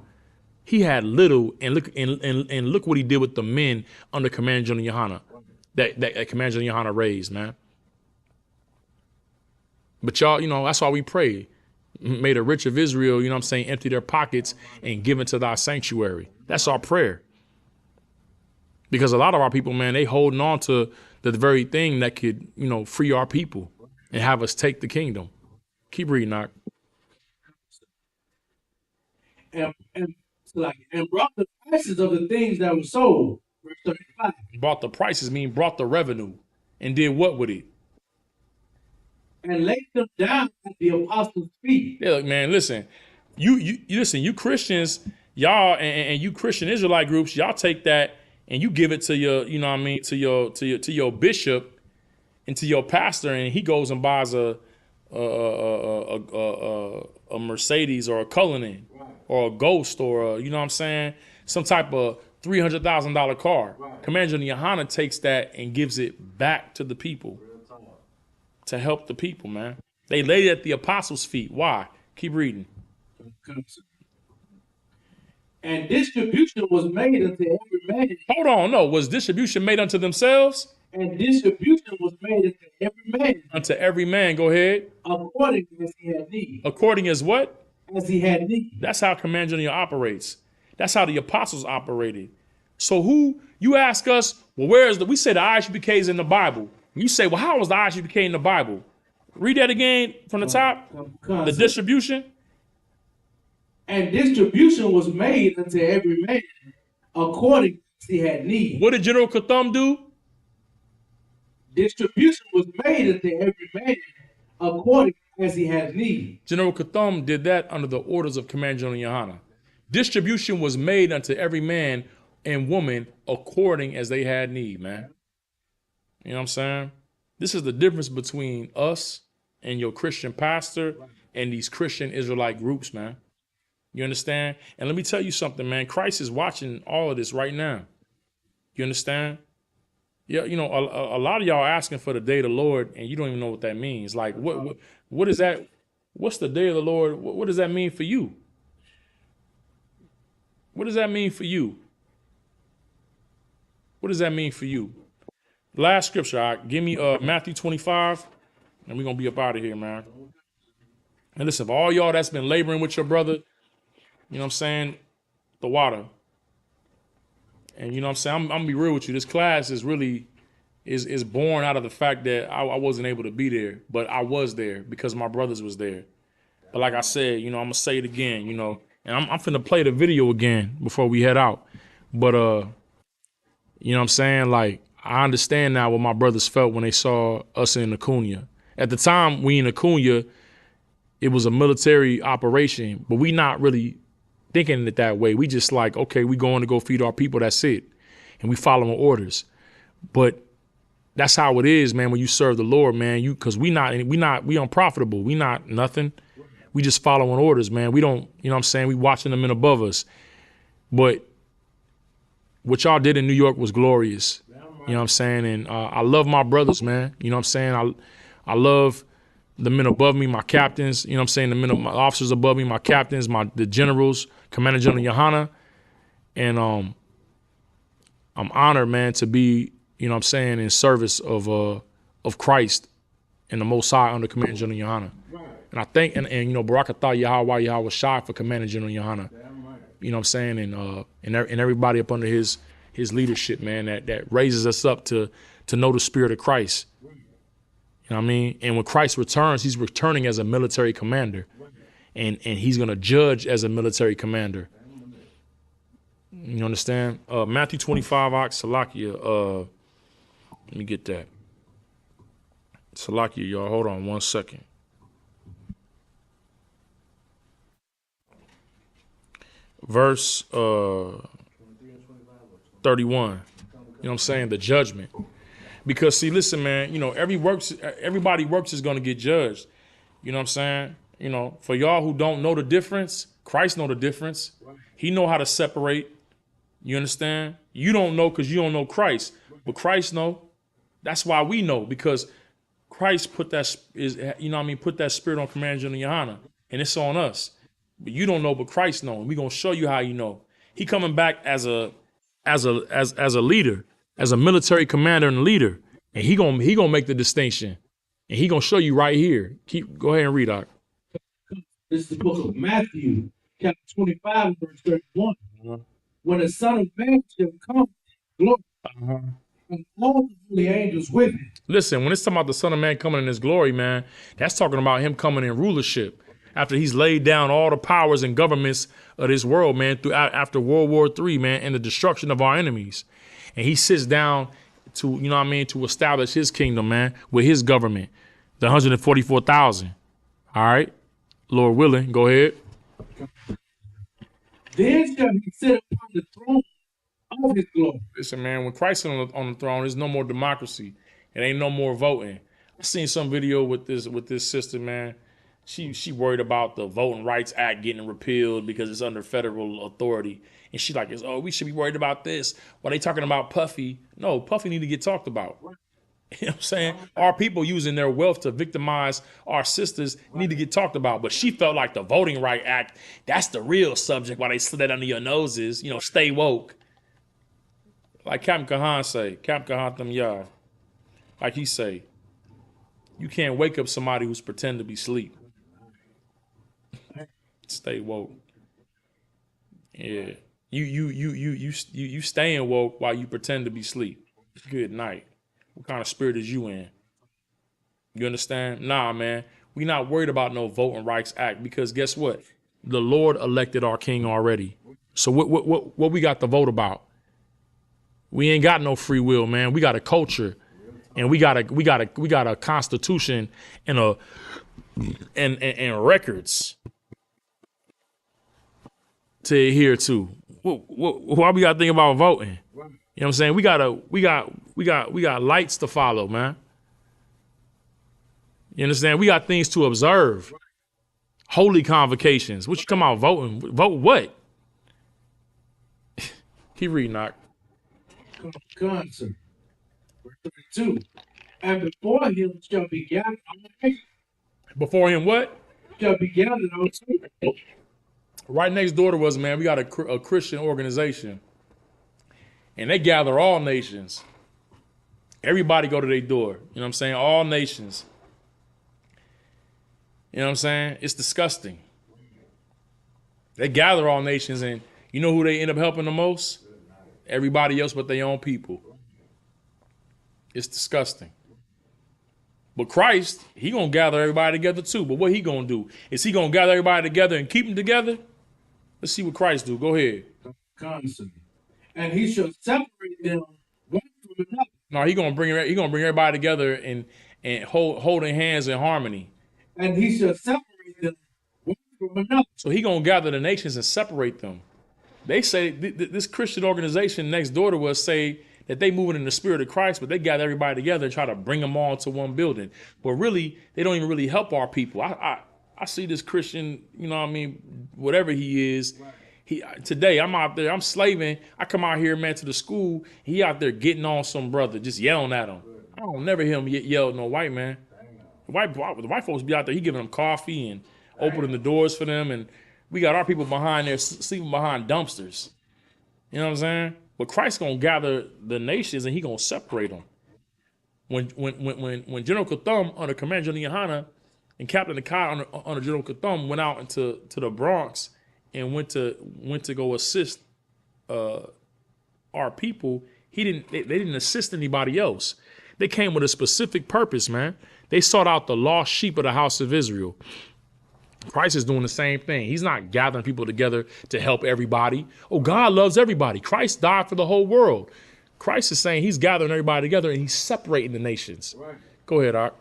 He had little, and look what he did with the men under Commander General Yohanna, that Commander General Yohanna raised, man. But y'all, that's why we pray. May the rich of Israel, empty their pockets and give into thy sanctuary. That's our prayer. Because a lot of our people, man, they holding on to the very thing that could, free our people and have us take the kingdom. Keep reading, Knock. And brought the prices of the things that were sold. Verse 35. Brought the prices mean brought the revenue and did what with it? And laid them down at the apostles' feet. Yeah, look, man, listen. You listen, you Christians, y'all, and you Christian Israelite groups, y'all take that and you give it to your, to your bishop and to your pastor, and he goes and buys a Mercedes or a Cullinan or a Ghost or some type of $300,000 car. Right. Commander Yohanna takes that and gives it back to the people to help the people, man. They laid it at the apostles' feet. Why? Keep reading. And distribution was made unto every man. Hold on, no. Was distribution made unto themselves? And distribution was made unto every man. Unto every man, go ahead. According as he had need. According as what? As he had need. That's how Command General operates. That's how the apostles operated. So who, you ask us, well, where is we say the I.S.U.P.K is in the Bible. You say, well, how was the I.S.U.P.K in the Bible? Read that again from the top. The distribution. And distribution was made unto every man according as he had need. What did General Katham do? Distribution was made unto every man according as he had need. General Katham did that under the orders of Command General YAHANNA. Distribution was made unto every man and woman according as they had need, man. You know what I'm saying? This is the difference between us and your Christian pastor and these Christian Israelite groups, man. You understand? And let me tell you something, man. Christ is watching all of this right now. You understand? Yeah, you know, a lot of y'all asking for the day of the Lord, and you don't even know what that means. Like, what is that? What's the day of the Lord? What does that mean for you? What does that mean for you? What does that mean for you? Last scripture, all right, give me Matthew 25, and we're going to be up out of here, man. And listen, for all y'all that's been laboring with your brother, you know what I'm saying, the water. And you know what I'm saying, I'm going to be real with you. This class is really, is born out of the fact that I wasn't able to be there, but I was there because my brothers was there. But like I said, you know, I'm going to say it again, you know, and I'm finna play the video again before we head out. But, you know what I'm saying? Like, I understand now what my brothers felt when they saw us in Acuna. At the time, we in Acuna, it was a military operation, but we not really thinking it that way. We just like, okay, we going to go feed our people, that's it. And we following orders. But that's how it is, man, when you serve the Lord, man, cause we unprofitable. We not nothing. We just following orders, man. We don't, you know what I'm saying? We watching them in above us. But what y'all did in New York was glorious. You know what I'm saying? And I love my brothers, man. You know what I'm saying? I love the men above me, my captains, you know what I'm saying? My officers above me, my captains, the generals, Commander General YAHANNA. And I'm honored, man, to be, you know what I'm saying, in service of Christ and the Most High under Commander General YAHANNA. And I think, and you know, Barakatah Yahweh Yahweh Shai for Commander General YAHANNA. You know what I'm saying? And everybody up under his leadership, man, that raises us up to know the spirit of Christ. You know what I mean? And when Christ returns, he's returning as a military commander. And he's going to judge as a military commander. You understand? Matthew 25, Salakia. Let me get that. Salakia, y'all. Hold on 1 second. Verse 31. You know what I'm saying? The judgment. Because see, listen, man, you know, everybody works is going to get judged. You know what I'm saying? You know, for y'all who don't know the difference, Christ know the difference. He know how to separate. You understand? You don't know because you don't know Christ, but Christ know. That's why we know, because Christ put that put that spirit on Commander General YAHANNA, and it's on us. But you don't know, but Christ know, and we're gonna show you how you know. He coming back as a leader, as a military commander and leader, and he gonna make the distinction, and he gonna show you right here. Go ahead and read, Doc. This is the book of Matthew, chapter 25, verse 31. When the Son of Man shall come, glory, and all the holy angels with him. Listen, when it's talking about the Son of Man coming in his glory, man, that's talking about him coming in rulership after he's laid down all the powers and governments of this world, man, after World War III, man, and the destruction of our enemies. And he sits down to, you know what I mean, to establish his kingdom, man, with his government, the 144,000. All right, Lord willing, go ahead. Then shall he sit upon the throne of his glory. Listen, man, when Christ is on the throne, there's no more democracy. It ain't no more voting. I seen some video with this sister, man. She worried about the Voting Rights Act getting repealed because it's under federal authority. And she like, we should be worried about this. While they talking about Puffy. No, Puffy need to get talked about. You know what I'm saying? Our people using their wealth to victimize our sisters need to get talked about. But she felt like the Voting Right Act, that's the real subject why they slid that under your noses. You know, stay woke. Like Captain Kahan say, Captain Kahan them y'all. Like he say, you can't wake up somebody who's pretending to be asleep. Stay woke. Yeah. You staying woke while you pretend to be asleep. Good night. What kind of spirit is you in? You understand? Nah, man. We not worried about no Voting Rights Act because guess what? The Lord elected our king already. So what we got to vote about? We ain't got no free will, man. We got a culture, and we got a constitution and and records to adhere to. Why we got to think about voting? You know what I'm saying? We got lights to follow, man. You understand? We got things to observe. Holy convocations. What you come out voting? Vote what? Keep reading, Knock. Verse 32. And before him shall be gathered all Before him, what? shall be gathered all Right next door to us, man, we got a Christian organization. And they gather all nations. Everybody go to their door. You know what I'm saying? All nations. You know what I'm saying? It's disgusting. They gather all nations, and you know who they end up helping the most? Everybody else but their own people. It's disgusting. But Christ, he gonna gather everybody together too. But what he gonna do? Is he gonna gather everybody together and keep them together? Let's see what Christ do. Go ahead. and he shall separate them one from another. No, he gonna bring everybody together and holding hands in harmony. And he shall separate them one from another. So he gonna gather the nations and separate them. They say this Christian organization next door to us say that they moving in the spirit of Christ, but they gather everybody together and try to bring them all into one building. But really, they don't even really help our people. I see this Christian, you know what I mean, whatever he is. Today I'm out there, I'm slaving. I come out here, man, to the school. He out there getting on some brother, just yelling at him. I don't never hear him yell at no white man. The white folks be out there, he giving them coffee and opening the doors for them. And we got our people behind there sleeping behind dumpsters. You know what I'm saying? But Christ gonna gather the nations and he gonna separate them. When General Katham under Commander General YAHANNA and Captain Akai under General Katham went out into the Bronx and went to go assist our people, they didn't assist anybody else. They came with a specific purpose, man. They sought out the lost sheep of the house of Israel. Christ is doing the same thing. He's not gathering people together to help everybody. Oh, God loves everybody. Christ died for the whole world. Christ is saying he's gathering everybody together and he's separating the nations. Right. Go ahead, Art.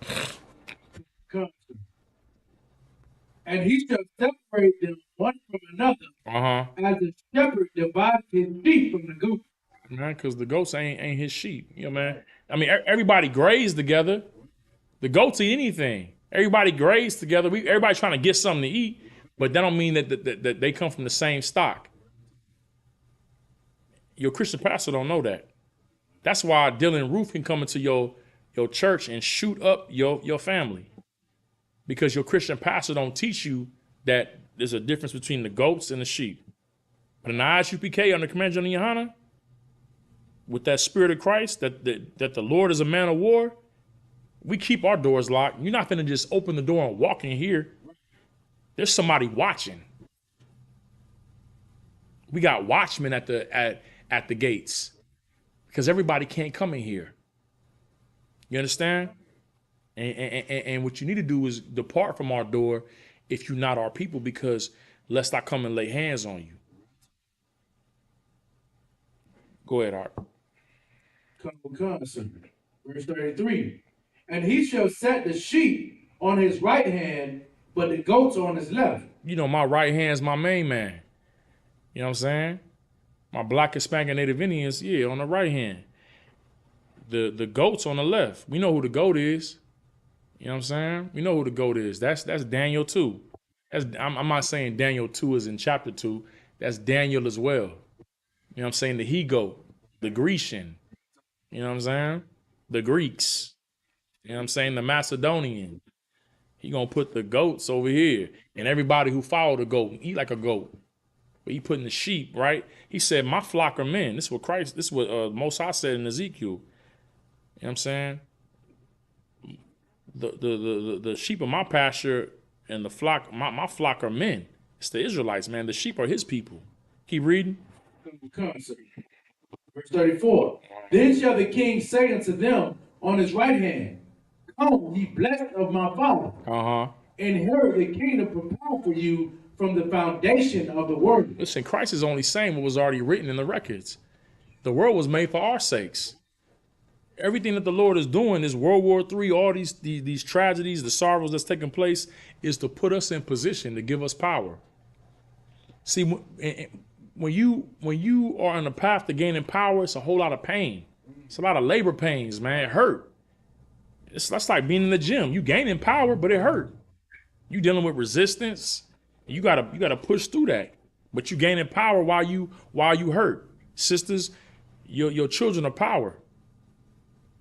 And he shall separate them one from another, as a shepherd divides his sheep from the goats. Man, because the goats ain't his sheep. You know, man. I mean, everybody graze together. The goats eat anything. Everybody graze together. Everybody trying to get something to eat, but that don't mean that they come from the same stock. Your Christian pastor don't know that. That's why Dylan Roof can come into your church and shoot up your family. Because your Christian pastor don't teach you that there's a difference between the goats and the sheep. But in the I.S.U.P.K. under Commander General YAHANNA, with that spirit of Christ, that the Lord is a man of war, we keep our doors locked. You're not going to just open the door and walk in here. There's somebody watching. We got watchmen at the gates because everybody can't come in here. You understand? And what you need to do is depart from our door if you're not our people, because lest I come and lay hands on you. Go ahead, Art. Verse 33. And he shall set the sheep on his right hand, but the goats on his left. You know, my right hand's my main man. You know what I'm saying? My Black, Hispanic, and Native Indians, yeah, on the right hand. The goats on the left. We know who the goat is. You know what I'm saying? We know who the goat is. That's Daniel 2. I'm not saying Daniel 2 is in chapter 2. That's Daniel as well. You know what I'm saying? The he-goat, the Grecian. You know what I'm saying? The Greeks. You know what I'm saying? The Macedonian. He gonna put the goats over here. And everybody who follow the goat, eat like a goat. But he putting the sheep, right? He said, my flock are men. This is what Christ, this is what Most High said in Ezekiel. You know what I'm saying? The sheep of my pasture and the flock, my flock are men. It's the Israelites, man. The sheep are his people. Keep reading. Verse 34. Then shall the king say unto them on his right hand, come, ye blessed of my father. Inherit the kingdom prepared for you from the foundation of the world. Listen, Christ is only saying what was already written in the records. The world was made for our sakes. Everything that the Lord is doing, is World War III, all these tragedies, the sorrows that's taking place, is to put us in position to give us power. See, when you are on the path to gaining power, it's a whole lot of pain. It's a lot of labor pains, man. It hurt. That's like being in the gym. You gaining power, but it hurt. You dealing with resistance. You gotta push through that. But you gaining power while you hurt. Sisters, your children are power.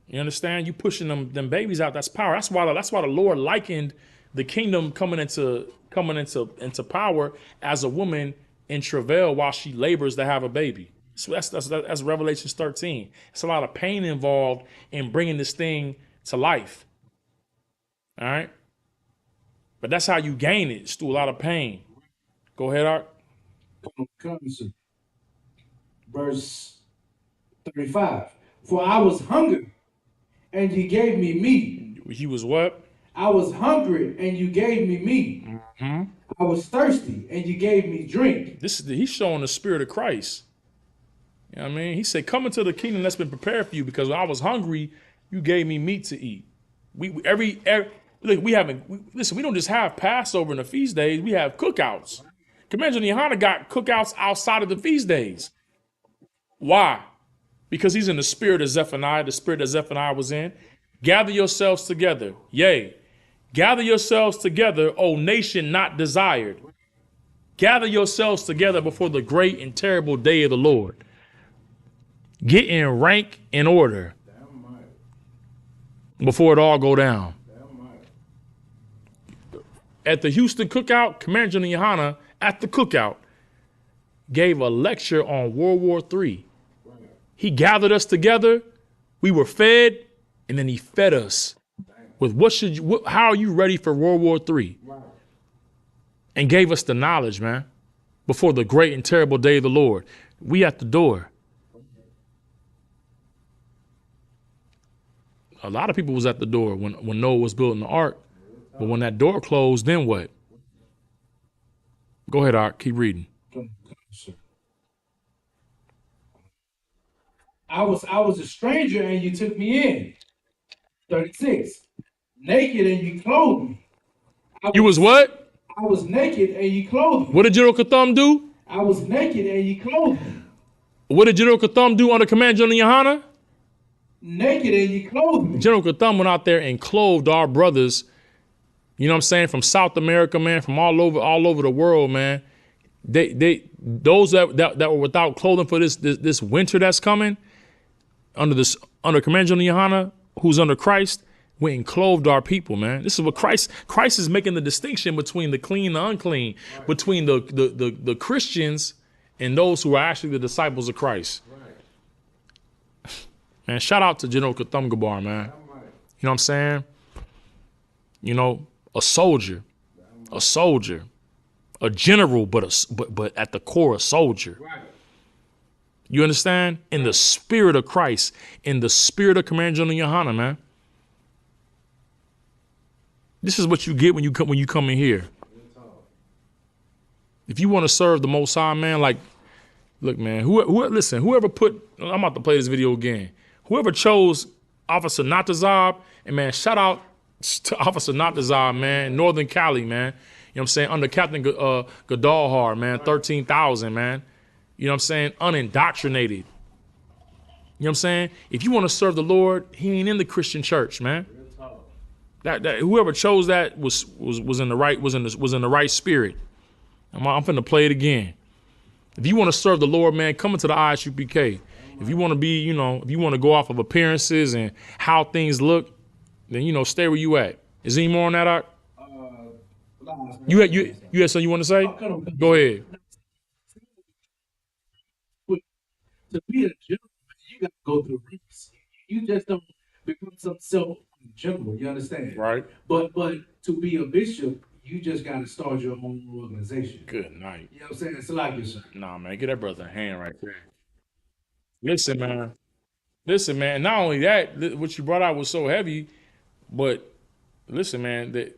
You understand? You pushing them babies out. That's power. That's why the Lord likened the kingdom coming into power as a woman in travail while she labors to have a baby. So that's Revelation 13. It's a lot of pain involved in bringing this thing to life. All right. But that's how you gain it. It's through a lot of pain. Go ahead, Art. Verse 35. For I was hungry, and ye gave me meat. He was what? I was hungry, and you gave me meat. I was thirsty, and you gave me drink. He's showing the spirit of Christ. You know what I mean? He said, come into the kingdom that's been prepared for you, because when I was hungry, you gave me meat to eat. Look, we don't just have Passover and the feast days. We have cookouts. Commander YAHANNA got cookouts outside of the feast days. Why? Because he's in the spirit of Zephaniah, the spirit that Zephaniah was in. Gather yourselves together. Yea, gather yourselves together, O nation not desired. Gather yourselves together before the great and terrible day of the Lord. Get in rank and order before it all go down. At the Houston cookout, Commander YAHANNA at the cookout gave a lecture on World War III. He gathered us together. We were fed, and then he fed us with how are you ready for World War III? And gave us the knowledge, man, before the great and terrible day of the Lord. We at the door. A lot of people was at the door when Noah was building the ark. But when that door closed, then what? Go ahead, Art. Keep reading. I was a stranger and you took me in. 36. Naked and you clothed me. You was what? I was naked and you clothed me. What did General Katham do? I was naked and you clothed me. What did General Katham do under command General YAHANNA? Naked and you clothed me. General Katham went out there and clothed our brothers. You know what I'm saying? From South America, man, from all over the world, man. Those that were without clothing for this winter that's coming, under command General YAHANNA, who's under Christ, went and clothed our people, man. This is what Christ is making the distinction between the clean and the unclean, between the Christians and those who are actually the disciples of Christ. Man, shout out to General Katham Gabar, man. You know what I'm saying? You know, a soldier, a general, but at the core, a soldier. You understand? In the spirit of Christ, in the spirit of Command General YAHANNA, man. This is what you get when you come in here. If you want to serve the Most High, man, like, look, man, whoever put, I'm about to play this video again. Whoever chose Officer Natazab, and man, shout out to Officer Natazab, man, Northern Cali, man. You know what I'm saying? Under Captain Gadalhar, man, 13,000, man. You know what I'm saying? Unindoctrinated. You know what I'm saying? If you want to serve the Lord, he ain't in the Christian church, man. That whoever chose that was in the right spirit. I'm finna play it again. If you want to serve the Lord, man, come into the I.S.U.P.K. If you want to be, if you want to go off of appearances and how things look, then stay where you at. Is there any more on that, Doc? You had something you want to say? Go ahead. To be a general, you got to go through ranks. You just don't become some self-general. You understand? Right. But to be a bishop, you just got to start your own organization. Good night. You know what I'm saying? It's like you, sir. Nah, man, get that brother a hand right there. Listen, man. Not only that, what you brought out was so heavy, but listen, man, the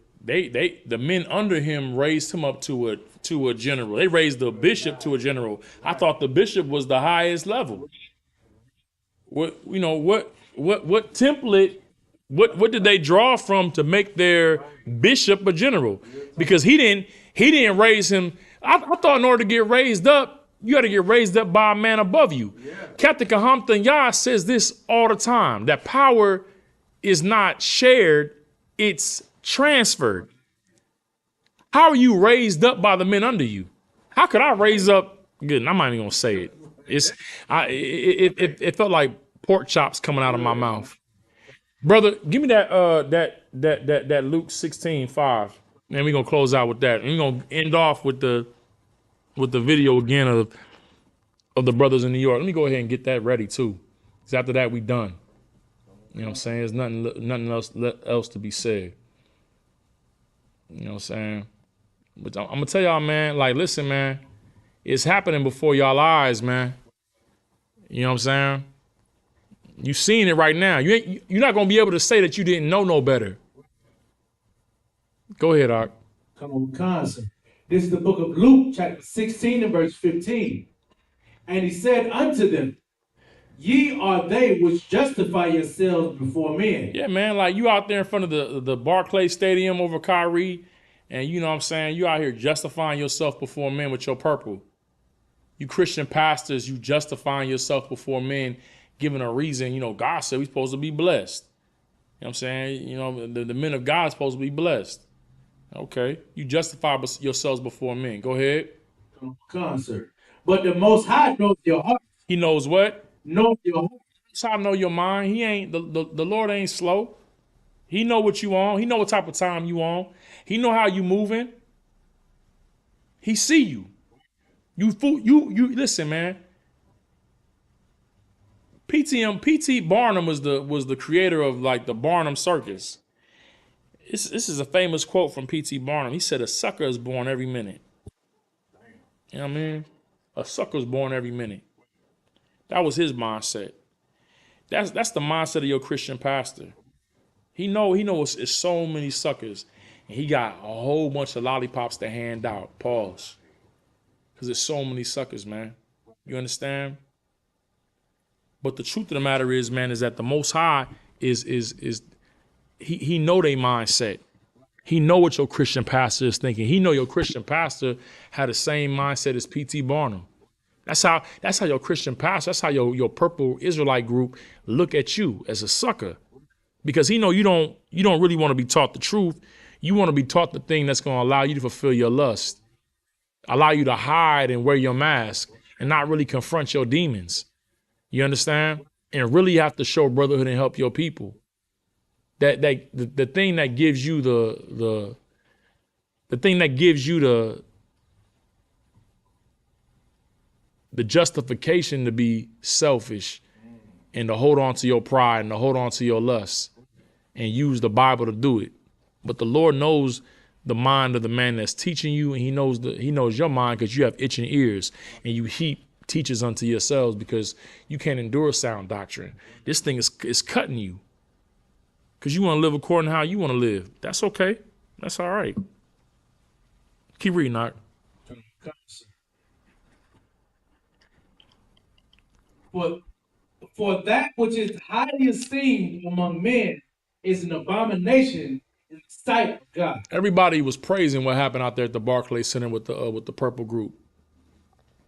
men under him raised him up to a general. They raised the bishop to a general. I thought the bishop was the highest level. What template? What did they draw from to make their bishop a general? Because he didn't raise him. I thought in order to get raised up, you got to get raised up by a man above you. Yeah. Captain Kahamthan Yah says this all the time, that power is not shared, it's transferred. How are you raised up by the men under you? How could I raise up? Good, I'm not even gonna say it. It felt like pork chops coming out of my mouth. Brother, give me that Luke 16:5, and we're gonna close out with that. And we're gonna end off with the video again of the brothers in New York. Let me go ahead and get that ready too. Because after that, we done. You know what I'm saying? There's nothing else to be said. You know what I'm saying? But I'm gonna tell y'all, man, like, listen, man, it's happening before y'all eyes, man. You know what I'm saying? You seen it right now. You're not gonna be able to say that you didn't know no better. Go ahead, Ark. Come on, Wisconsin. This is the book of Luke, chapter 16 and verse 15. And he said unto them, ye are they which justify yourselves before men. Yeah, man, like you out there in front of the Barclays Stadium over Kyrie, and you know what I'm saying, you out here justifying yourself before men with your purple. You Christian pastors, you justifying yourself before men, giving a reason. God said we're supposed to be blessed. You know what I'm saying? The men of God are supposed to be blessed. Okay, you justify yourselves before men. Go ahead. Concert. But the Most High knows your heart. He knows what? Knows your heart. That's how I know your mind. He ain't the Lord ain't slow. He know what you on. He know what type of time you on. He know how you moving. He see you. You listen, man. P.T. Barnum was the creator of like the Barnum Circus. This is a famous quote from P.T. Barnum. He said, "A sucker is born every minute." You know what I mean? A sucker is born every minute. That was his mindset. That's the mindset of your Christian pastor. He knows it's so many suckers, and he got a whole bunch of lollipops to hand out. Pause. Because there's so many suckers, man. You understand? But the truth of the matter is, man, is that the Most High is he know their mindset. He know what your Christian pastor is thinking. He know your Christian pastor had the same mindset as P.T. Barnum. That's how your Christian pastor, that's how your purple Israelite group look at you as a sucker. Because he know you don't really want to be taught the truth. You want to be taught the thing that's going to allow you to fulfill your lust. Allow you to hide and wear your mask and not really confront your demons. You understand? And really have to show brotherhood and help your people. The thing that gives you the thing that gives you the justification to be selfish and to hold on to your pride and to hold on to your lust and use the Bible to do it. But the Lord knows the mind of the man that's teaching you, and he knows your mind because you have itching ears and you heap teachers unto yourselves because you can't endure sound doctrine. This thing is cutting you because you want to live according to how you want to live. That's okay. That's all right. Keep reading, Knock. For that which is highly esteemed among men is an abomination in the sight of God. Everybody was praising what happened out there at the Barclays Center with the purple group.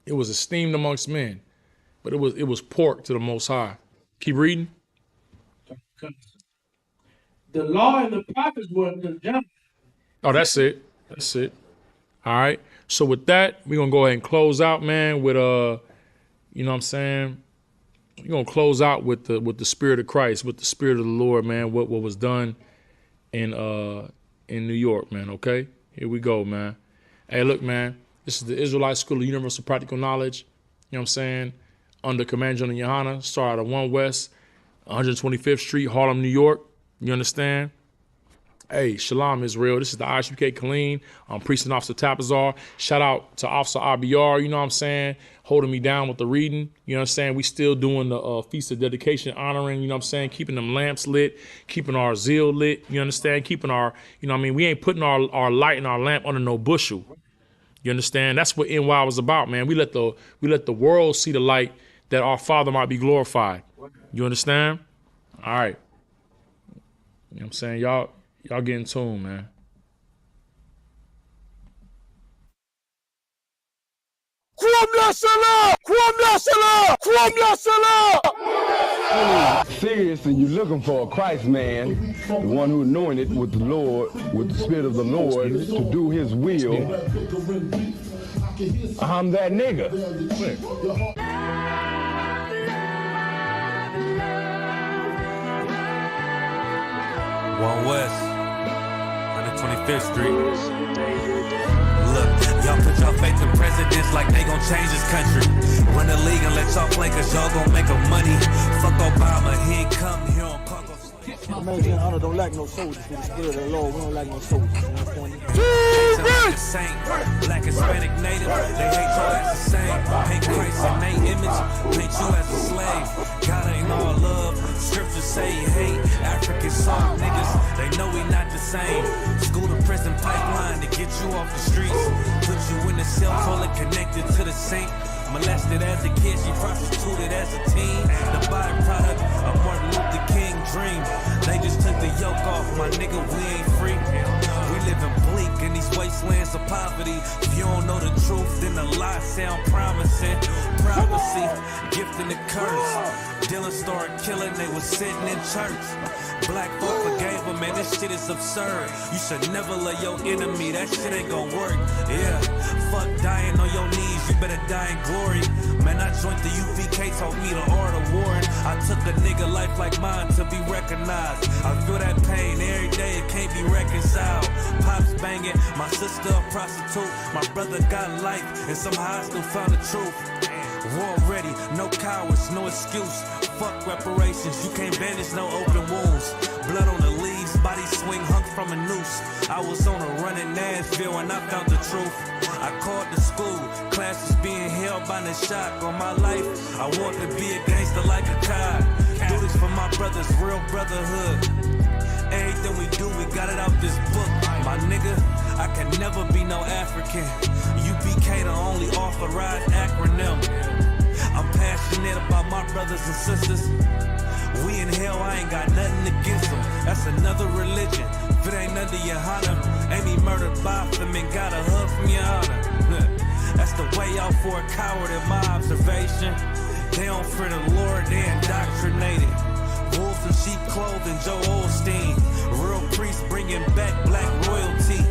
It was esteemed amongst men, but it was pork to the Most High. Keep reading. The law and the prophets were conjunct. Oh, that's it. That's it. All right. So with that, we're gonna go ahead and close out, man, with you know what I'm saying? We're gonna close out with the spirit of Christ, with the spirit of the Lord, man, what was done in New York, man, okay? Here we go, man. Hey, look, man, this is the Israelite School of Universal Practical Knowledge, you know what I'm saying, under Command General YAHANNA, started at 1 West, 125th Street, Harlem, New York, you understand? Hey, Shalom, Israel. This is the I.S.U.P.K. I'm Precinct Officer Tapazar. Shout out to Officer RBR, you know what I'm saying, holding me down with the reading. You know what I'm saying? We still doing the Feast of Dedication, honoring, you know what I'm saying, keeping them lamps lit, keeping our zeal lit, you understand, keeping our, you know what I mean, we ain't putting our light and our lamp under no bushel. You understand? That's what NY was about, man. We let the world see the light that our Father might be glorified. You understand? All right. You know what I'm saying? Y'all get in tune, man. Seriously, you're looking for a Christ man, the one who anointed with the Lord, with the Spirit of the Lord, to do his will. I'm that nigga. One West, 125th Street. Look, y'all put y'all faith in presidents like they gon' change this country. Run the league and let y'all play cause y'all gon' make a money. Fuck Obama, he ain't come here on Park. Command and honor don't lack no soldiers. With the spirit of the Lord, we don't lack no soldiers. You understand me? Saint, black, Hispanic, native, they hate y'all as the same. Paint Christ in their image, paint you as a slave. God ain't all love, scriptures say he hate. African soft niggas, they know we not the same. School to prison pipeline to get you off the streets. Put you in the cell toilet connected to the sink. Molested as a kid, she prostituted as a teen. The byproduct of Martin Luther King dream. They just took the yoke off, my nigga, we ain't free. We living bleak in these wastelands of poverty. If you don't know the truth, then the lies sound promising. Prophecy, gift and the curse. Dylan started killing, they was sitting in church. Black folk forgave him, man, this shit is absurd. You should never love your enemy, that shit ain't gon' work. Yeah, fuck dying on your knees, you better die in glory. Man, I joined the UPK, taught me the art of warring. I took a nigga life like mine to be recognized. I feel that pain every day, it can't be reconciled. Pops banging, my sister a prostitute. My brother got life, and somehow I still found the truth. War ready, no cowards, no excuse. Fuck reparations, you can't bandage no open wounds. Blood on the leaves, body swing hung from a noose. I was on a run in Nashville and I found the truth. I called the school, classes being held by the shock on my life. I want to be a gangster like a cop. Do this for my brothers, real brotherhood. Everything we do, we got it out this book. My nigga, I can never be no African. UPK the only authorized acronym. I'm passionate about my brothers and sisters. We in hell, I ain't got nothing against them. That's another religion. If it ain't under YAHANNA, ain't he murdered by them and got a hug from YAHANNA. That's the way out for a coward in my observation. They don't fear the Lord, they indoctrinated. Wolves in sheep clothing, Joe Osteen. Real priests bringing back black royalty.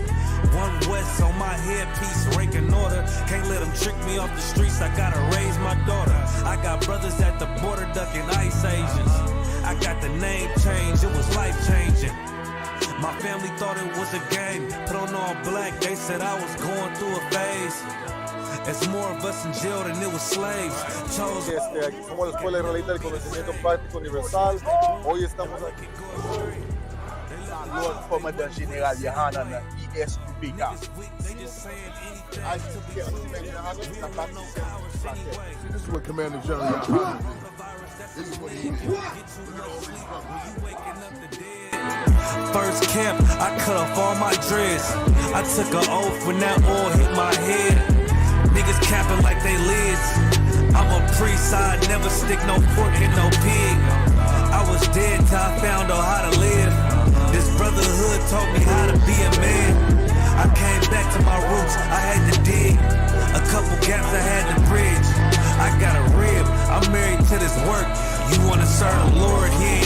One West on my headpiece, ranking order. Can't let them trick me off the streets, I gotta raise my daughter. I got brothers at the border ducking ICE agents. I got the name change, it was life changing. My family thought it was a game. Put on all black, they said I was going through a phase. There's more of us in jail than it was slaves. Chose. Aquí somos la Escuela Israelita del Conocimiento Práctico Universal. Hoy estamos aquí. Lord Commandant General YAHANNA, I.S.U.P.K. This is what Commander General YAHANNA did. This is what he did. First camp, I cut off all my dreads. I took an oath when that oil hit my head. Niggas capping like they lids. I'm a priest, I never stick no pork in no pig. I was dead till I found out how to live. This brotherhood taught me how to be a man. I came back to my roots, I had to dig. A couple gaps I had to bridge. I got a rib, I'm married to this work. You wanna serve the Lord, he